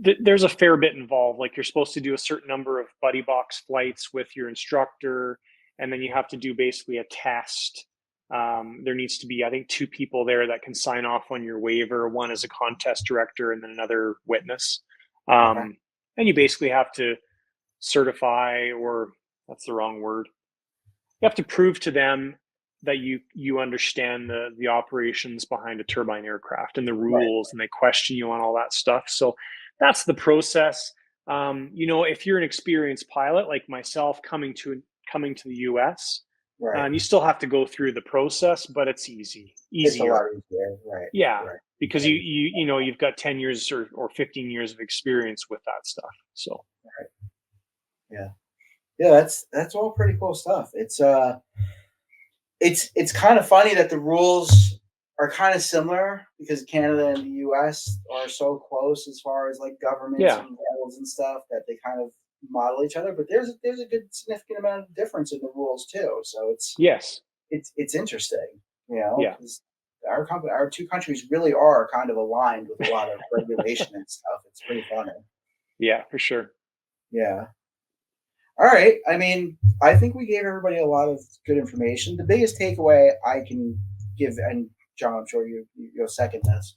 There's a fair bit involved. Like you're supposed to do a certain number of buddy box flights with your instructor, and then you have to do basically a test. There needs to be, I think, 2 people there that can sign off on your waiver. One is a contest director and then another witness. And you basically have to certify, or that's the wrong word. You have to prove to them that you understand the operations behind a turbine aircraft and the rules, and they question you on all that stuff. So that's the process. If you're an experienced pilot like myself coming to the US,
Right.
You still have to go through the process, but it's easier.
It's a lot easier. Right.
Yeah,
Right.
because you've got 10 years or 15 years of experience with that stuff. So
Right. Yeah. Yeah. That's all pretty cool stuff. It's kind of funny that the rules are kind of similar because Canada and the US are so close as far as like governments
yeah,
and rules and stuff that they kind of model each other. But there's a good significant amount of difference in the rules too. So
yes,
it's interesting,
yeah,
because our two countries really are kind of aligned with a lot of regulation and stuff. It's pretty funny.
yeah, for sure.
Yeah. All right. I mean, I think we gave everybody a lot of good information. The biggest takeaway I can give, and John, I'm sure you'll second this.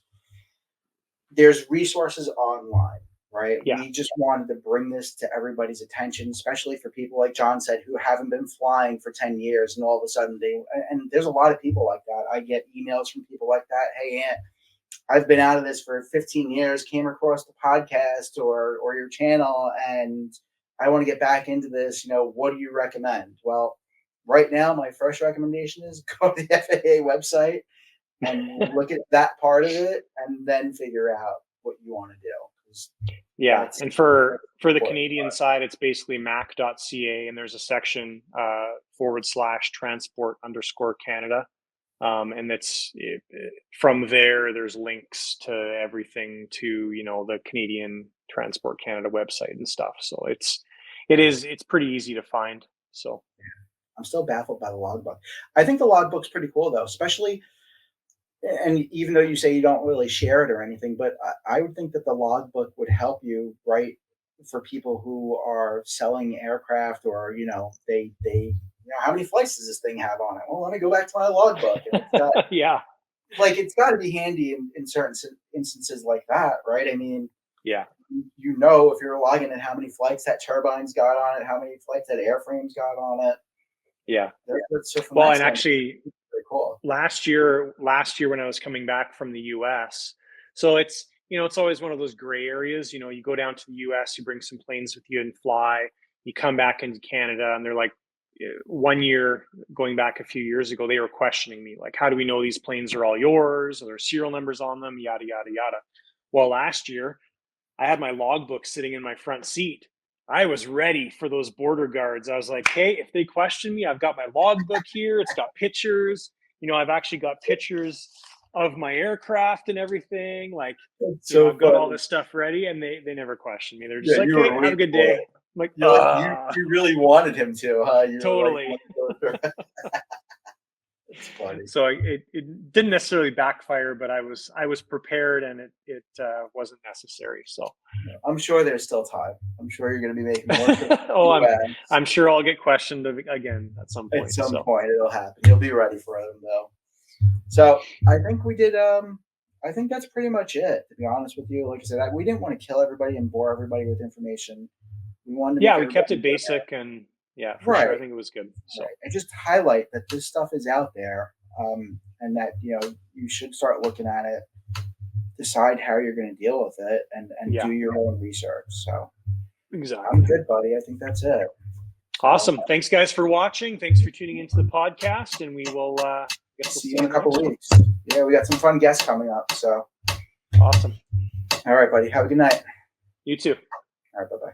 There's resources online, right?
Yeah,
We just wanted to bring this to everybody's attention, especially for people like John said who haven't been flying for 10 years and all of a sudden and there's a lot of people like that. I get emails from people like that. Hey, Aunt, I've been out of this for 15 years, came across the podcast or your channel, and I want to get back into this. What do you recommend? Well, right now, my first recommendation is go to the FAA website and look at that part of it, and then figure out what you want to do. 'Cause
yeah.
that's
And for the
important
Canadian
part.
side, it's basically mac.ca, and there's a section /transport_Canada. And from there, there's links to everything to, the Canadian Transport Canada website and stuff. So it's pretty easy to find. So
I'm still baffled by the logbook. I think the logbook's pretty cool though, especially. And even though you say you don't really share it or anything, but I would think that the logbook would help you, right, for people who are selling aircraft or, how many flights does this thing have on it? Well, let me go back to my logbook. And
yeah,
it's got to be handy in certain instances like that, right? I mean,
yeah,
if you're logging in how many flights that turbine's got on it, how many flights that airframe's got on it.
yeah.
So from
Well,
that
and
standpoint,
actually,
it's pretty cool.
last year when I was coming back from the US, so it's always one of those gray areas. You go down to the US, you bring some planes with you and fly. You come back into Canada, and they're like, 1 year going back a few years ago, they were questioning me, like, how do we know these planes are all yours? Are there serial numbers on them? Yada yada yada. Well, last year I had my logbook sitting in my front seat. I was ready for those border guards. I was like, hey, if they question me, I've got my logbook here. It's got pictures. I've actually got pictures of my aircraft and everything. Like,
It's so
I've got all
funny.
this stuff ready, and they never question me. They're just
Yeah,
like,
you
hey,
were
have a
waiting
good
for
day.
it.
I'm like,
You're like you really wanted him to, huh? You were like,
totally.
it's funny.
So it didn't necessarily backfire, but I was prepared, and it wasn't necessary. So
I'm sure there's still time. I'm sure you're going to be making more trips to
oh,
the US.
I'm sure I'll get questioned again at some
At
point.
some
So
point, it'll happen. You'll be ready for them, though. So I think we did. I think that's pretty much it. To be honest with you, like I said, we didn't want to kill everybody and bore everybody with information. We wanted to make
yeah, we kept
everybody
it basic, and yeah, for sure, I
right,
think it was good. So
right, and just highlight that this stuff is out there, and that you should start looking at it, decide how you're going to deal with it, and
yeah,
do your own research. So I'm
exactly.
good, buddy. I think that's it. So
Awesome. Thanks, guys, for watching. Thanks for tuning into the podcast, and we will. Guess we'll
see you in a
the
couple
next one.
weeks. Yeah, we got some fun guests coming up. So
Awesome.
all right, buddy. Have a good night.
You too.
All right, bye bye.